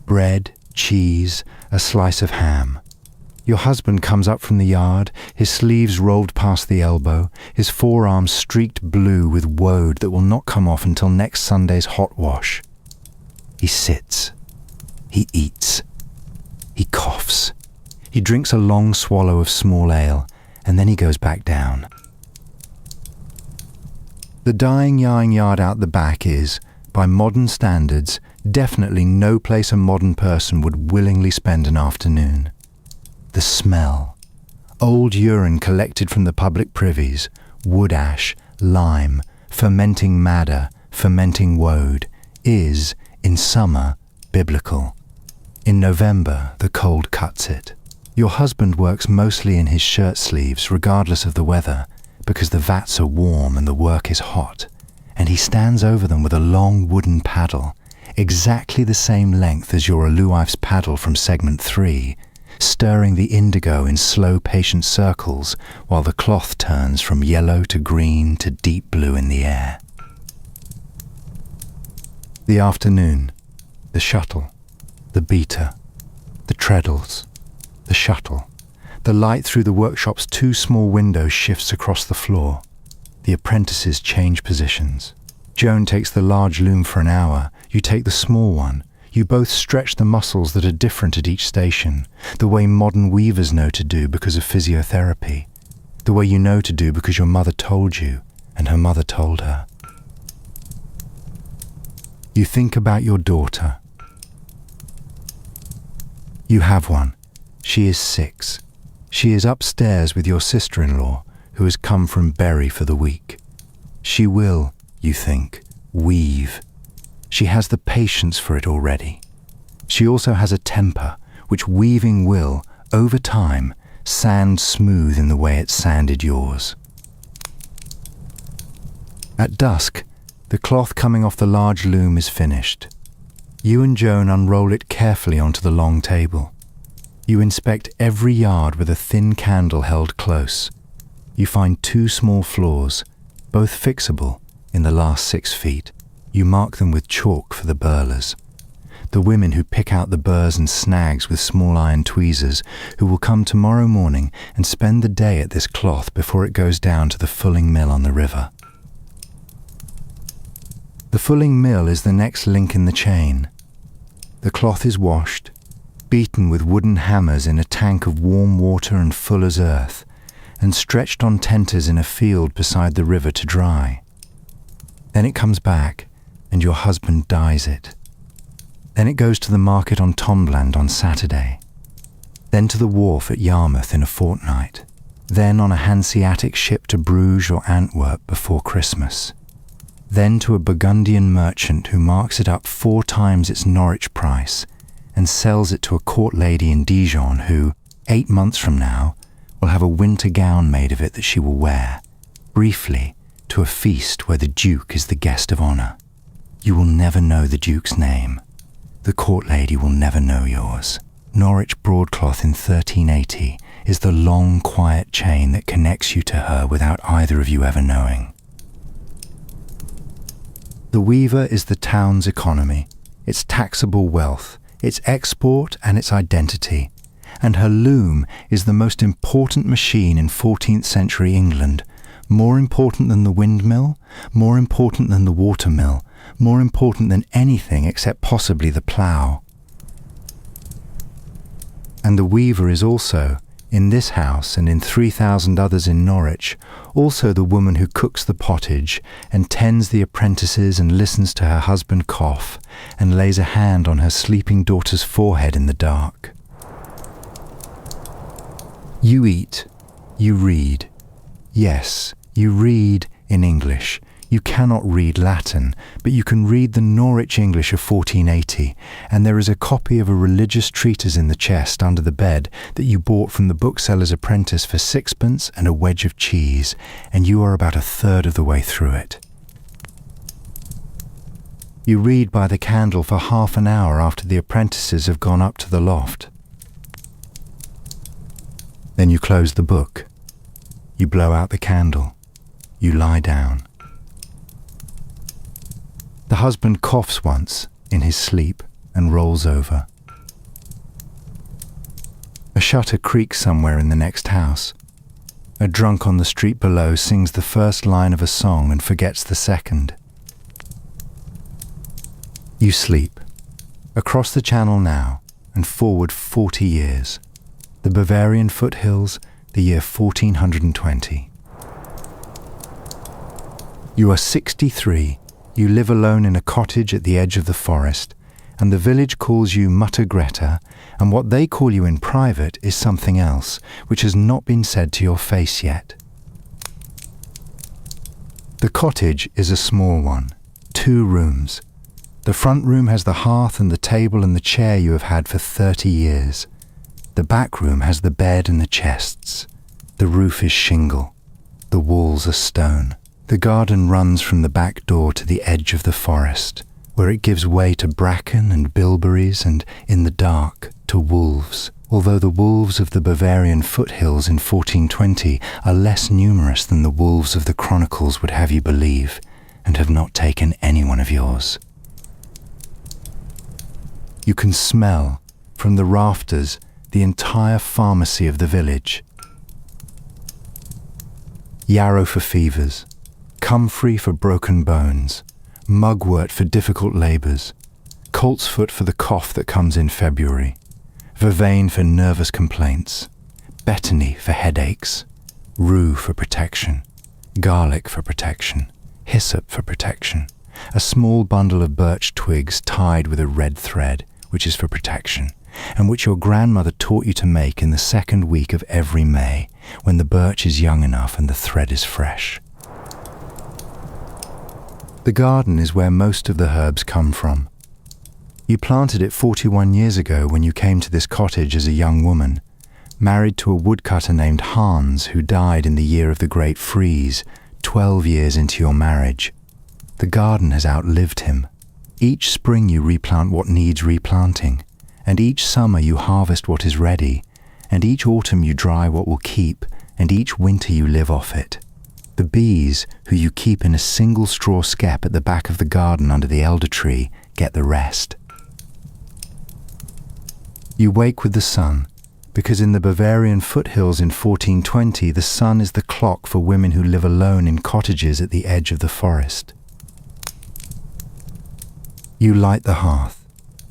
Bread, cheese, a slice of ham. Your husband comes up from the yard, his sleeves rolled past the elbow, his forearms streaked blue with woad that will not come off until next Sunday's hot wash. He sits. He eats. He coughs. He drinks a long swallow of small ale, and then he goes back down. The dyeing yarn yard out the back is, by modern standards, definitely no place a modern person would willingly spend an afternoon. The smell. Old urine collected from the public privies, wood ash, lime, fermenting madder, fermenting woad, is, in summer, biblical. In November, the cold cuts it. Your husband works mostly in his shirt sleeves, regardless of the weather, because the vats are warm and the work is hot, and he stands over them with a long wooden paddle, exactly the same length as your Alewife's paddle from segment 3, stirring the indigo in slow patient circles while the cloth turns from yellow to green to deep blue in the air. The afternoon, the shuttle, the beater, the treadles, the shuttle, The light through the workshop's 2 small windows shifts across the floor. The apprentices change positions. Joan takes the large loom for an hour, you take the small one. You both stretch the muscles that are different at each station, the way modern weavers know to do because of physiotherapy, the way you know to do because your mother told you and her mother told her. You think about your daughter. You have one. She is 6. She is upstairs with your sister-in-law, who has come from Bury for the week. She will, you think, weave. She has the patience for it already. She also has a temper, which weaving will, over time, sand smooth in the way it sanded yours. At dusk, the cloth coming off the large loom is finished. You and Joan unroll it carefully onto the long table. You inspect every yard with a thin candle held close. You find 2 small flaws, both fixable, in the last 6 feet. You mark them with chalk for the burlers. The women who pick out the burrs and snags with small iron tweezers, who will come tomorrow morning and spend the day at this cloth before it goes down to the fulling mill on the river. The fulling mill is the next link in the chain. The cloth is washed, beaten with wooden hammers in a tank of warm water and fuller's earth, and stretched on tenters in a field beside the river to dry. Then it comes back, and your husband dyes it. Then it goes to the market on Tombland on Saturday. Then to the wharf at Yarmouth in a fortnight. Then on a Hanseatic ship to Bruges or Antwerp before Christmas. Then to a Burgundian merchant who marks it up 4 times its Norwich price and sells it to a court lady in Dijon who, 8 months from now, will have a winter gown made of it that she will wear, briefly, to a feast where the Duke is the guest of honour. You will never know the Duke's name. The court lady will never know yours. Norwich broadcloth in 1380 is the long, quiet chain that connects you to her without either of you ever knowing. The weaver is the town's economy, its taxable wealth, its export and its identity, and her loom is the most important machine in 14th century England, more important than the windmill, more important than the watermill, more important than anything except possibly the plough. And the weaver is also, in this house and in 3,000 others in Norwich, also the woman who cooks the pottage and tends the apprentices and listens to her husband cough and lays a hand on her sleeping daughter's forehead in the dark. You eat, you read. Yes, you read in English. You cannot read Latin, but you can read the Norwich English of 1480, and there is a copy of a religious treatise in the chest under the bed that you bought from the bookseller's apprentice for 6pence and a wedge of cheese, and you are about 1/3 of the way through it. You read by the candle for half an hour after the apprentices have gone up to the loft. Then you close the book. You blow out the candle. You lie down. The husband coughs once in his sleep and rolls over. A shutter creaks somewhere in the next house. A drunk on the street below sings the first line of a song and forgets the second. You sleep. Across the channel now and forward 40 years. The Bavarian foothills, the year 1420. You are 63. You live alone in a cottage at the edge of the forest, and the village calls you Mutter Greta, and what they call you in private is something else, which has not been said to your face yet. The cottage is a small one, 2 rooms. The front room has the hearth and the table and the chair you have had for 30 years. The back room has the bed and the chests. The roof is shingle. The walls are stone. The garden runs from the back door to the edge of the forest, where it gives way to bracken and bilberries and, in the dark, to wolves, although the wolves of the Bavarian foothills in 1420 are less numerous than the wolves of the chronicles would have you believe, and have not taken any one of yours. You can smell, from the rafters, the entire pharmacy of the village. Yarrow for fevers, comfrey for broken bones, mugwort for difficult labours, coltsfoot for the cough that comes in February, vervain for nervous complaints, betony for headaches, rue for protection, garlic for protection, hyssop for protection, a small bundle of birch twigs tied with a red thread, which is for protection, and which your grandmother taught you to make in the second week of every May, when the birch is young enough and the thread is fresh. The garden is where most of the herbs come from. You planted it 41 years ago when you came to this cottage as a young woman, married to a woodcutter named Hans who died in the year of the Great Freeze, 12 years into your marriage. The garden has outlived him. Each spring you replant what needs replanting, and each summer you harvest what is ready, and each autumn you dry what will keep, and each winter you live off it. The bees, who you keep in a single straw skep at the back of the garden under the elder tree, get the rest. You wake with the sun, because in the Bavarian foothills in 1420 the sun is the clock for women who live alone in cottages at the edge of the forest. You light the hearth.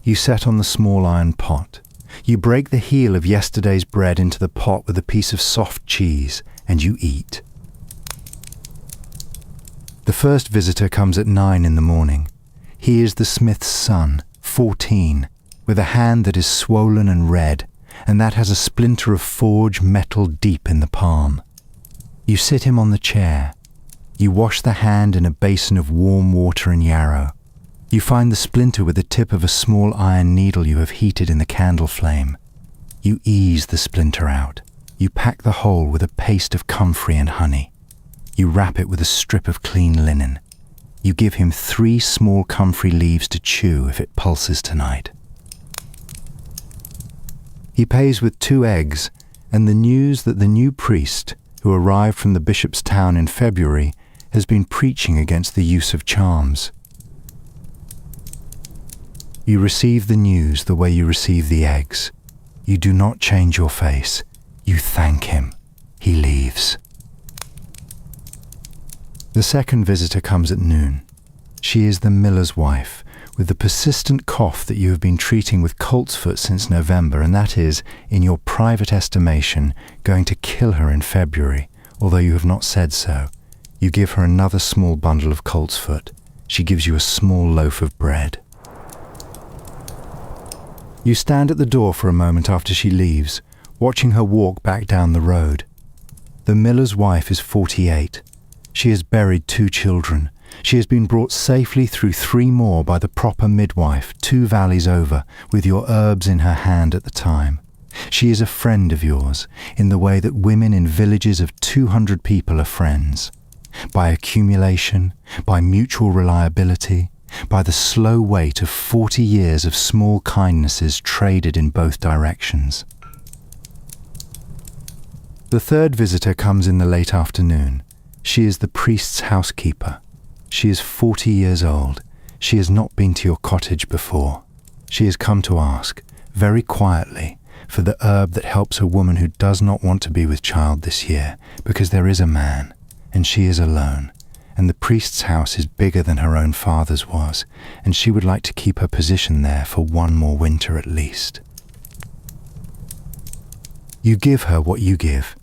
You set on the small iron pot. You break the heel of yesterday's bread into the pot with a piece of soft cheese, and you eat. The first visitor comes at 9 in the morning. He is the smith's son, 14, with a hand that is swollen and red, and that has a splinter of forge metal deep in the palm. You sit him on the chair. You wash the hand in a basin of warm water and yarrow. You find the splinter with the tip of a small iron needle you have heated in the candle flame. You ease the splinter out. You pack the hole with a paste of comfrey and honey. You wrap it with a strip of clean linen. You give him 3 small comfrey leaves to chew if it pulses tonight. He pays with 2 eggs and the news that the new priest, who arrived from the bishop's town in February, has been preaching against the use of charms. You receive the news the way you receive the eggs. You do not change your face. You thank him. He leaves. The second visitor comes at noon. She is the miller's wife, with the persistent cough that you have been treating with coltsfoot since November, and that is, in your private estimation, going to kill her in February, although you have not said so. You give her another small bundle of coltsfoot. She gives you a small loaf of bread. You stand at the door for a moment after she leaves, watching her walk back down the road. The miller's wife is 48. She has buried 2 children. She has been brought safely through 3 more by the proper midwife, 2 valleys over, with your herbs in her hand at the time. She is a friend of yours, in the way that women in villages of 200 people are friends. By accumulation, by mutual reliability, by the slow weight of 40 years of small kindnesses traded in both directions. The third visitor comes in the late afternoon. She is the priest's housekeeper. She is 40 years old. She has not been to your cottage before. She has come to ask, very quietly, for the herb that helps a woman who does not want to be with child this year, because there is a man, and she is alone, and the priest's house is bigger than her own father's was, and she would like to keep her position there for 1 more winter at least. You give her what you give.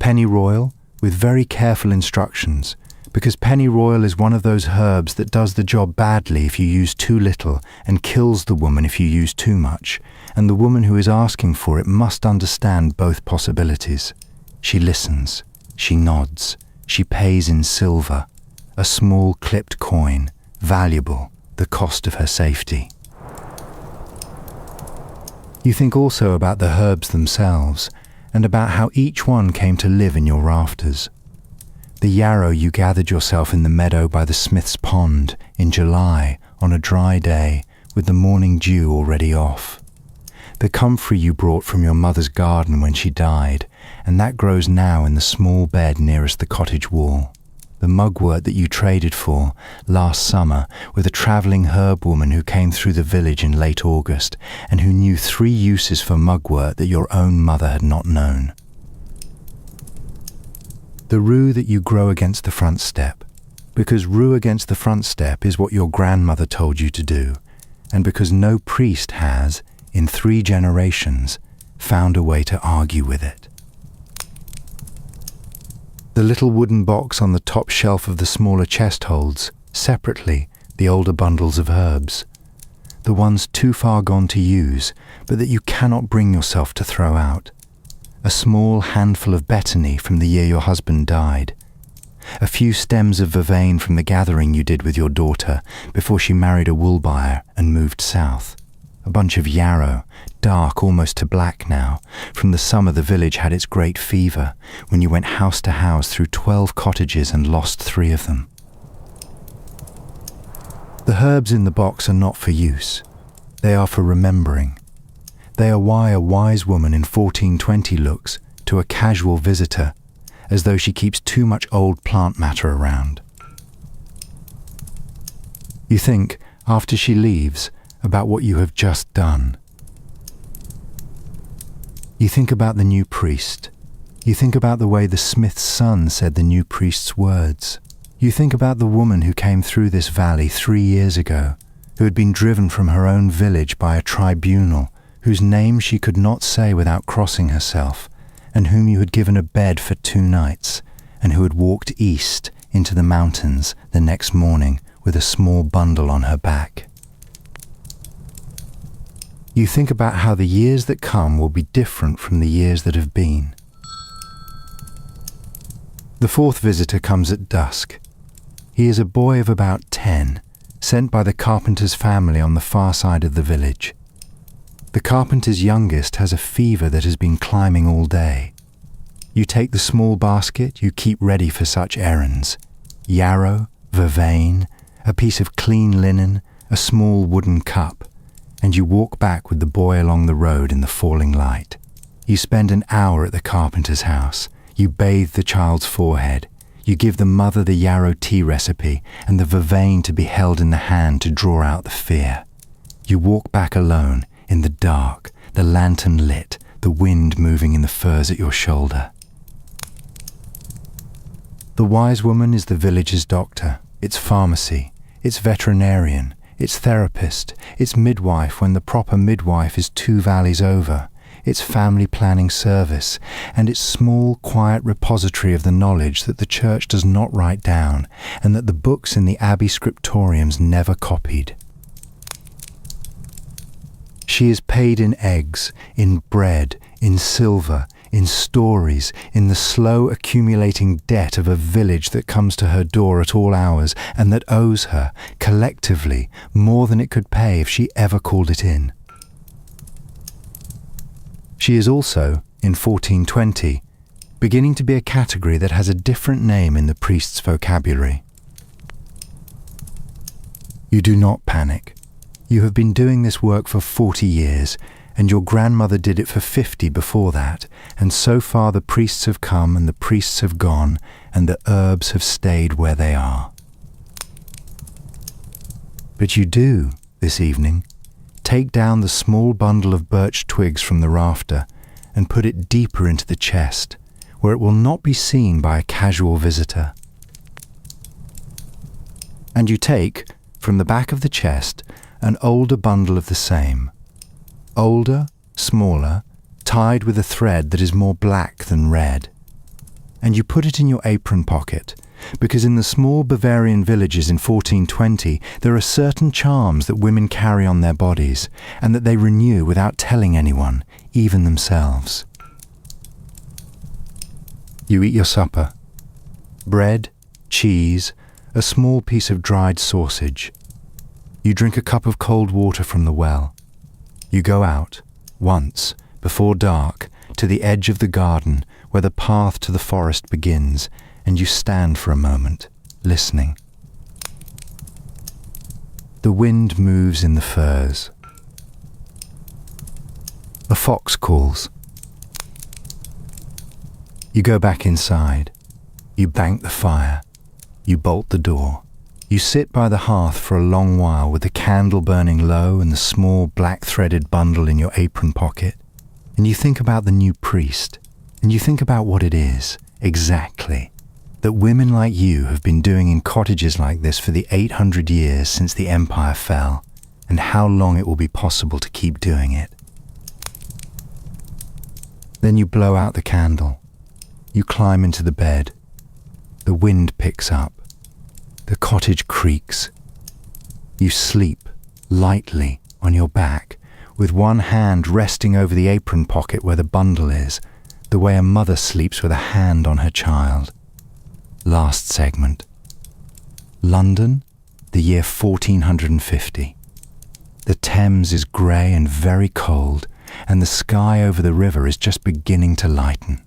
Pennyroyal, with very careful instructions, because pennyroyal is one of those herbs that does the job badly if you use too little and kills the woman if you use too much, and the woman who is asking for it must understand both possibilities. She listens, she nods, she pays in silver, a small clipped coin, valuable, the cost of her safety. You think also about the herbs themselves, and about how each one came to live in your rafters. The yarrow you gathered yourself in the meadow by the smith's pond in July on a dry day with the morning dew already off. The comfrey you brought from your mother's garden when she died, and that grows now in the small bed nearest the cottage wall. the mugwort that you traded for last summer with a travelling herb woman who came through the village in late August and who knew 3 uses for mugwort that your own mother had not known. The rue that you grow against the front step, because rue against the front step is what your grandmother told you to do, and because no priest has, in 3 generations, found a way to argue with it. The little wooden box on the top shelf of the smaller chest holds, separately, the older bundles of herbs, the ones too far gone to use, but that you cannot bring yourself to throw out. A small handful of betony from the year your husband died, a few stems of vervain from the gathering you did with your daughter before she married a wool buyer and moved south, a bunch of yarrow, dark almost to black now, from the summer the village had its great fever, when you went house to house through 12 cottages and lost 3 of them. The herbs in the box are not for use. They are for remembering. They are why a wise woman in 1420 looks, to a casual visitor, as though she keeps too much old plant matter around. You think, after she leaves, about what you have just done. You think about the new priest. You think about the way the smith's son said the new priest's words. You think about the woman who came through this valley 3 years ago, who had been driven from her own village by a tribunal, whose name she could not say without crossing herself, and whom you had given a bed for 2 nights, and who had walked east into the mountains the next morning with a small bundle on her back. You think about how the years that come will be different from the years that have been. The 4th visitor comes at dusk. He is a boy of about 10, sent by the carpenter's family on the far side of the village. The carpenter's youngest has a fever that has been climbing all day. You take the small basket you keep ready for such errands: yarrow, vervain, a piece of clean linen, a small wooden cup, and you walk back with the boy along the road in the falling light. You spend an hour at the carpenter's house. You bathe the child's forehead. You give the mother the yarrow tea recipe and the vervain to be held in the hand to draw out the fear. You walk back alone, in the dark, the lantern lit, the wind moving in the furs at your shoulder. The wise woman is the village's doctor, its pharmacy, its veterinarian, its therapist, its midwife when the proper midwife is 2 valleys over, its family planning service, and its small, quiet repository of the knowledge that the church does not write down and that the books in the abbey scriptoriums never copied. She is paid in eggs, in bread, in silver, in stories, in the slow accumulating debt of a village that comes to her door at all hours and that owes her, collectively, more than it could pay if she ever called it in. She is also, in 1420, beginning to be a category that has a different name in the priest's vocabulary. You do not panic. You have been doing this work for 40 years, and your grandmother did it for 50 before that, and so far the priests have come and the priests have gone, and the herbs have stayed where they are. But you do, this evening, take down the small bundle of birch twigs from the rafter and put it deeper into the chest, where it will not be seen by a casual visitor. And you take, from the back of the chest, an older bundle of the same. Older, smaller, tied with a thread that is more black than red. And you put it in your apron pocket, because in the small Bavarian villages in 1420 there are certain charms that women carry on their bodies, and that they renew without telling anyone, even themselves. You eat your supper. Bread, cheese, a small piece of dried sausage. You drink a cup of cold water from the well. You go out, once, before dark, to the edge of the garden where the path to the forest begins, and you stand for a moment, listening. The wind moves in the firs. A fox calls. You go back inside. You bank the fire. You bolt the door. You sit by the hearth for a long while with the candle burning low and the small black-threaded bundle in your apron pocket, and you think about the new priest, and you think about what it is, exactly, that women like you have been doing in cottages like this for the 800 years since the empire fell, and how long it will be possible to keep doing it. Then you blow out the candle. You climb into the bed. The wind picks up. The cottage creaks. You sleep lightly on your back, with one hand resting over the apron pocket where the bundle is, the way a mother sleeps with a hand on her child. Last segment. London, the year 1450. The Thames is grey and very cold, and the sky over the river is just beginning to lighten.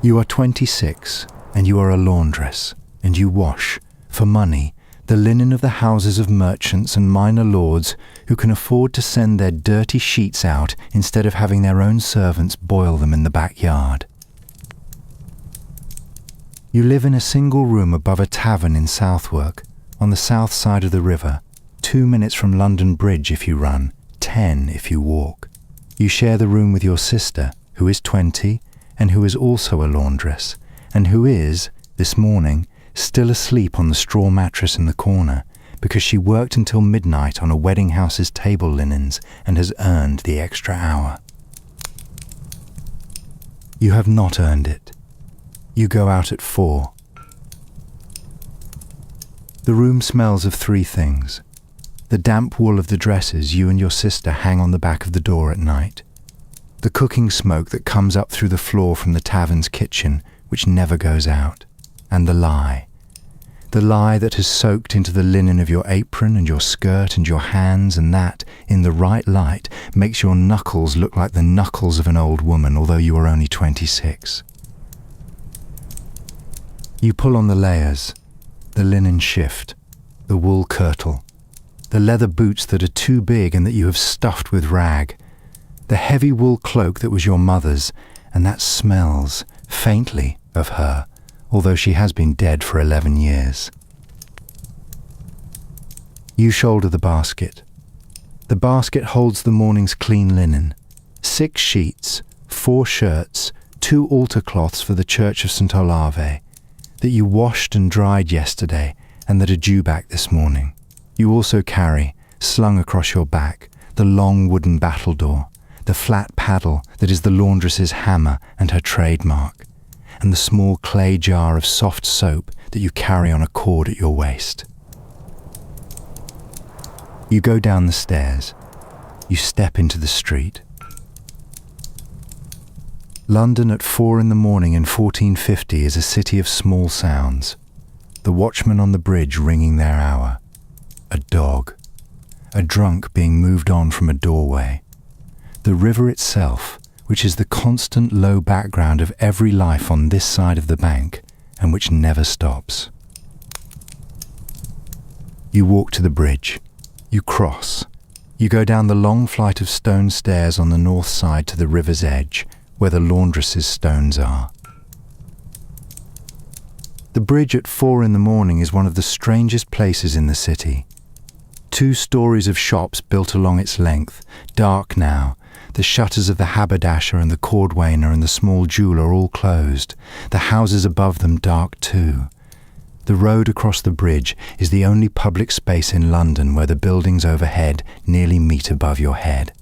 You are 26, and you are a laundress, and you wash, for money, the linen of the houses of merchants and minor lords who can afford to send their dirty sheets out instead of having their own servants boil them in the backyard. You live in a single room above a tavern in Southwark, on the south side of the river, 2 minutes from London Bridge if you run, 10 if you walk. You share the room with your sister, who is 20, and who is also a laundress, and who is, this morning, still asleep on the straw mattress in the corner, because she worked until midnight on a wedding house's table linens and has earned the extra hour. You have not earned it. You go out at 4. The room smells of 3 things. The damp wool of the dresses you and your sister hang on the back of the door at night. The cooking smoke that comes up through the floor from the tavern's kitchen, which never goes out. And the lie. The lie that has soaked into the linen of your apron and your skirt and your hands, and that, in the right light, makes your knuckles look like the knuckles of an old woman, although you are only 26. You pull on the layers, the linen shift, the wool kirtle, the leather boots that are too big and that you have stuffed with rag, the heavy wool cloak that was your mother's, and that smells, faintly, of her, although she has been dead for 11 years. You shoulder the basket. The basket holds the morning's clean linen, 6 sheets, 4 shirts, 2 altar cloths for the Church of St. Olave, that you washed and dried yesterday and that are due back this morning. You also carry, slung across your back, the long wooden battledore, the flat paddle that is the laundress's hammer and her trademark, and the small clay jar of soft soap that you carry on a cord at your waist. You go down the stairs. You step into the street. London at 4 in the morning in 1450 is a city of small sounds. The watchmen on the bridge ringing their hour. A dog. A drunk being moved on from a doorway. The river itself, which is the constant low background of every life on this side of the bank, and which never stops. You walk to the bridge. You cross. You go down the long flight of stone stairs on the north side to the river's edge, where the laundress's stones are. The bridge at 4 in the morning is one of the strangest places in the city. 2 stories of shops built along its length, dark now. The shutters of the haberdasher and the cordwainer and the small jeweller are all closed, the houses above them dark too. The road across the bridge is the only public space in London where the buildings overhead nearly meet above your head.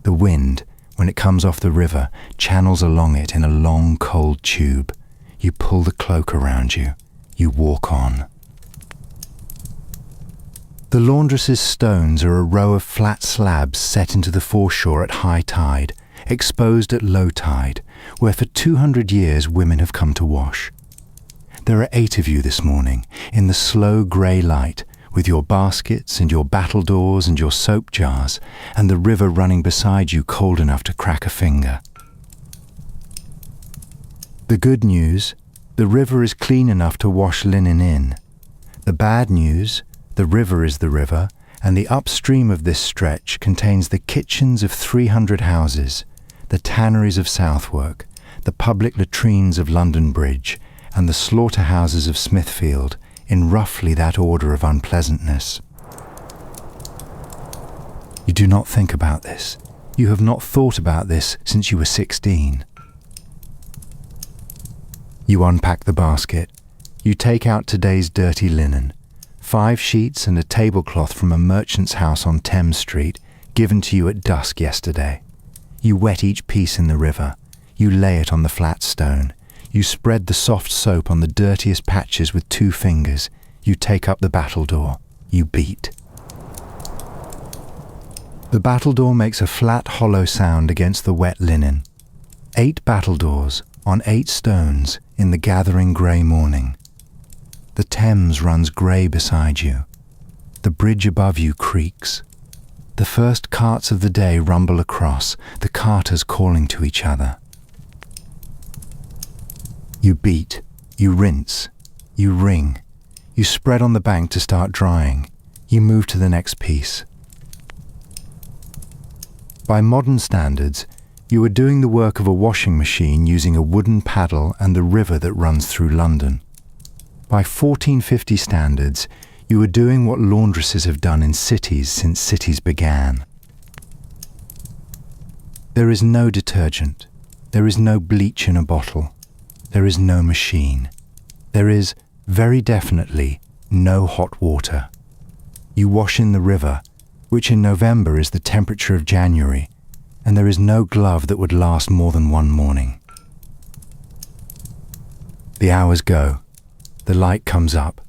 The wind, when it comes off the river, channels along it in a long cold tube. You pull the cloak around you. You walk on. The laundress's stones are a row of flat slabs set into the foreshore at high tide, exposed at low tide, where for 200 years women have come to wash. There are 8 of you this morning, in the slow grey light, with your baskets and your battledores and your soap jars, and the river running beside you cold enough to crack a finger. The good news, the river is clean enough to wash linen in. The bad news, the river is the river, and the upstream of this stretch contains the kitchens of 300 houses, the tanneries of Southwark, the public latrines of London Bridge, and the slaughterhouses of Smithfield in roughly that order of unpleasantness. You do not think about this. You have not thought about this since you were 16. You unpack the basket. You take out today's dirty linen, 5 sheets and a tablecloth from a merchant's house on Thames Street, given to you at dusk yesterday. You wet each piece in the river. You lay it on the flat stone. You spread the soft soap on the dirtiest patches with 2 fingers. You take up the battledore. You beat. The battledore makes a flat, hollow sound against the wet linen. 8 battledores on 8 stones in the gathering grey morning. The Thames runs grey beside you. The bridge above you creaks. The first carts of the day rumble across, the carters calling to each other. You beat, you rinse, you wring, you spread on the bank to start drying, you move to the next piece. By modern standards, you are doing the work of a washing machine using a wooden paddle and the river that runs through London. By 1450 standards, you are doing what laundresses have done in cities since cities began. There is no detergent. There is no bleach in a bottle. There is no machine. There is, very definitely, no hot water. You wash in the river, which in November is the temperature of January, and there is no glove that would last more than one morning. The hours go. The light comes up.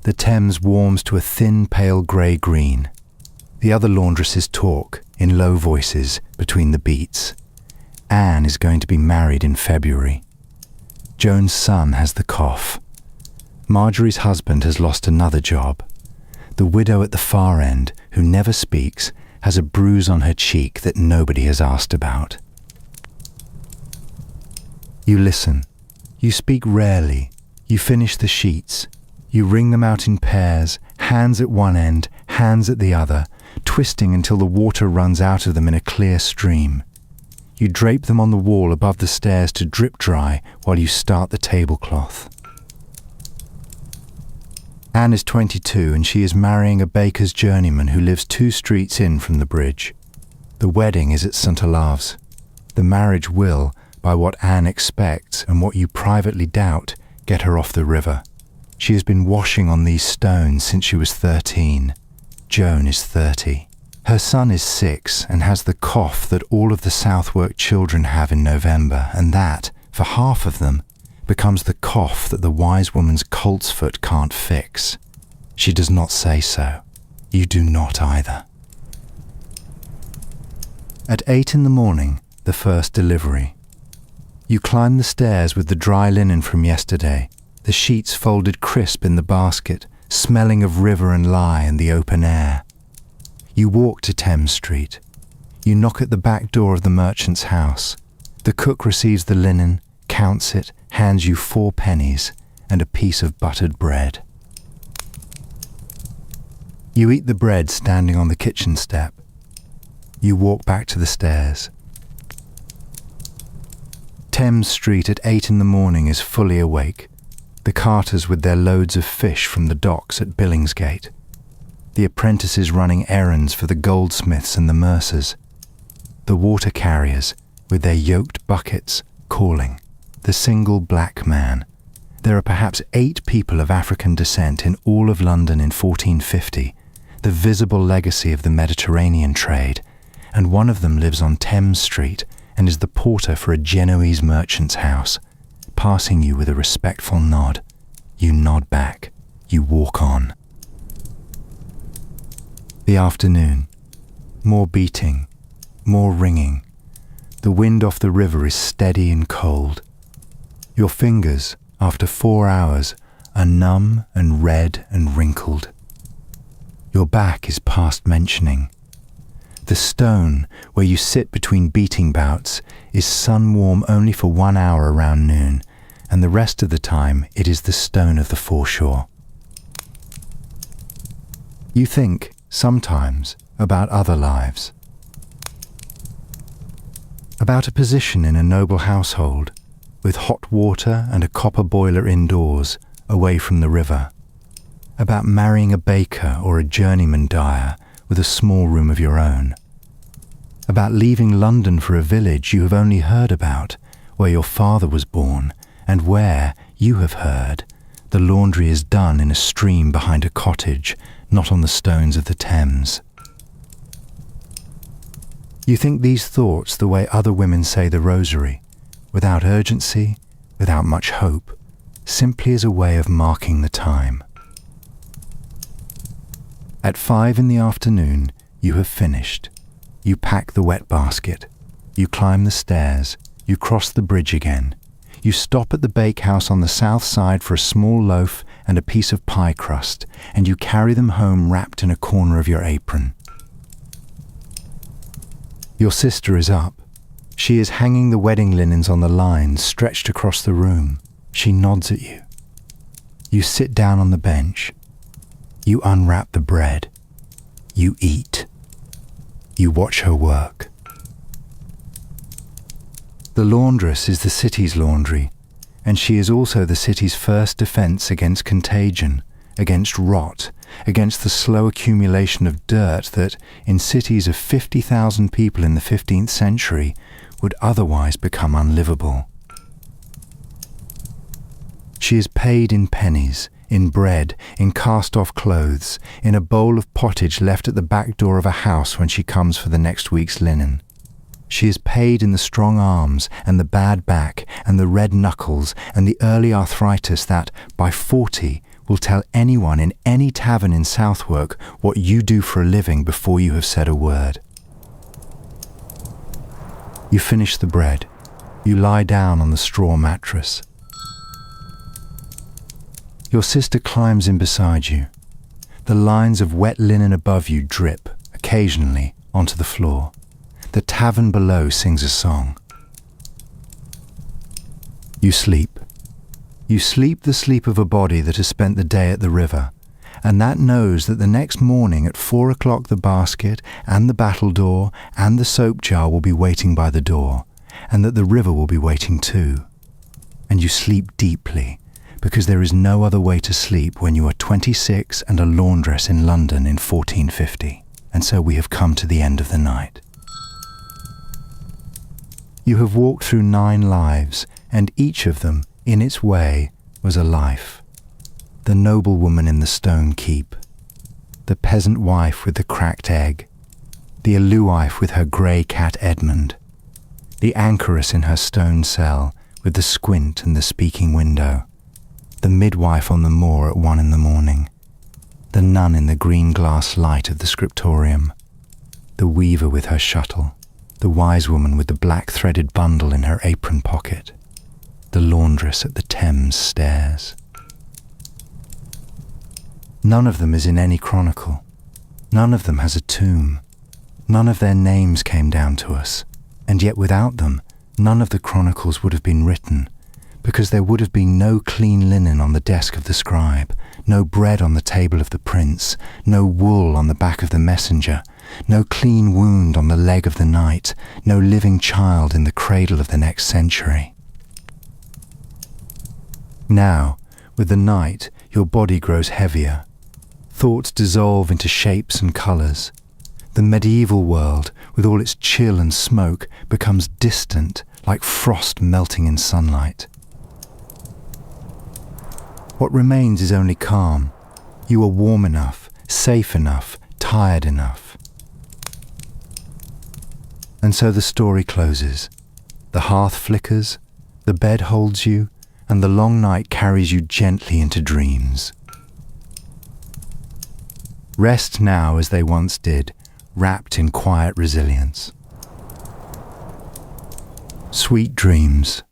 The Thames warms to a thin, pale grey-green. The other laundresses talk, in low voices, between the beats. Anne is going to be married in February. Joan's son has the cough. Marjorie's husband has lost another job. The widow at the far end, who never speaks, has a bruise on her cheek that nobody has asked about. You listen. You speak rarely. You finish the sheets. You wring them out in pairs, hands at one end, hands at the other, twisting until the water runs out of them in a clear stream. You drape them on the wall above the stairs to drip dry while you start the tablecloth. Anne is 22 and she is marrying a baker's journeyman who lives 2 streets in from the bridge. The wedding is at St. Olave's. The marriage will, by what Anne expects and what you privately doubt, get her off the river. She has been washing on these stones since she was 13. Joan is 30. Her son is 6 and has the cough that all of the Southwark children have in November, and that, for half of them, becomes the cough that the Wisewoman's coltsfoot can't fix. She does not say so. You do not either. At 8 in the morning, the first delivery. You climb the stairs with the dry linen from yesterday, the sheets folded crisp in the basket, smelling of river and lye and the open air. You walk to Thames Street. You knock at the back door of the merchant's house. The cook receives the linen, counts it, hands you 4 pennies and a piece of buttered bread. You eat the bread standing on the kitchen step. You walk back to the stairs. Thames Street at 8 in the morning is fully awake. The carters with their loads of fish from the docks at Billingsgate. The apprentices running errands for the goldsmiths and the mercers. The water carriers with their yoked buckets calling. The single black man. There are perhaps 8 people of African descent in all of London in 1450, the visible legacy of the Mediterranean trade, and one of them lives on Thames Street and is the porter for a Genoese merchant's house. Passing you with a respectful nod. You nod back. You walk on. The afternoon. More beating. More ringing. The wind off the river is steady and cold. Your fingers, after 4 hours, are numb and red and wrinkled. Your back is past mentioning. The stone, where you sit between beating bouts, is sun-warm only for 1 hour around noon, and the rest of the time it is the stone of the foreshore. You think, sometimes, about other lives. About a position in a noble household, with hot water and a copper boiler indoors, away from the river. About marrying a baker or a journeyman dyer with a small room of your own. About leaving London for a village you have only heard about, where your father was born, and where, you have heard, the laundry is done in a stream behind a cottage, not on the stones of the Thames. You think these thoughts the way other women say the rosary, without urgency, without much hope, simply as a way of marking the time. At 5 in the afternoon, you have finished. You pack the wet basket. You climb the stairs. You cross the bridge again. You stop at the bakehouse on the south side for a small loaf and a piece of pie crust, and you carry them home wrapped in a corner of your apron. Your sister is up. She is hanging the wedding linens on the lines stretched across the room. She nods at you. You sit down on the bench. You unwrap the bread. You eat. You watch her work. The laundress is the city's laundry, and she is also the city's first defence against contagion, against rot, against the slow accumulation of dirt that, in cities of 50,000 people in the 15th century, would otherwise become unlivable. She is paid in pennies, in bread, in cast-off clothes, in a bowl of pottage left at the back door of a house when she comes for the next week's linen. She is paid in the strong arms and the bad back and the red knuckles and the early arthritis that, by 40, will tell anyone in any tavern in Southwark what you do for a living before you have said a word. You finish the bread. You lie down on the straw mattress. Your sister climbs in beside you. The lines of wet linen above you drip, occasionally, onto the floor. The tavern below sings a song. You sleep. You sleep the sleep of a body that has spent the day at the river, and that knows that the next morning at 4 o'clock the basket and the battledore and the soap jar will be waiting by the door, and that the river will be waiting too. And you sleep deeply, because there is no other way to sleep when you are 26 and a laundress in London in 1450, and so we have come to the end of the night. You have walked through 9 lives, and each of them, in its way, was a life. The noblewoman in the stone keep, the peasant wife with the cracked egg, the Alewife with her grey cat Edmund, the Anchoress in her stone cell with the squint and the speaking window, the midwife on the moor at 1 in the morning, the nun in the green glass light of the scriptorium, the weaver with her shuttle, the Wisewoman with the black threaded bundle in her apron pocket, the laundress at the Thames stairs. None of them is in any chronicle. None of them has a tomb. None of their names came down to us, and yet without them, none of the chronicles would have been written, because there would have been no clean linen on the desk of the scribe, no bread on the table of the prince, no wool on the back of the messenger, no clean wound on the leg of the knight, no living child in the cradle of the next century. Now, with the night, your body grows heavier. Thoughts dissolve into shapes and colours. The medieval world, with all its chill and smoke, becomes distant, like frost melting in sunlight. What remains is only calm. You are warm enough, safe enough, tired enough. And so the story closes. The hearth flickers, the bed holds you, and the long night carries you gently into dreams. Rest now as they once did, wrapped in quiet resilience. Sweet dreams.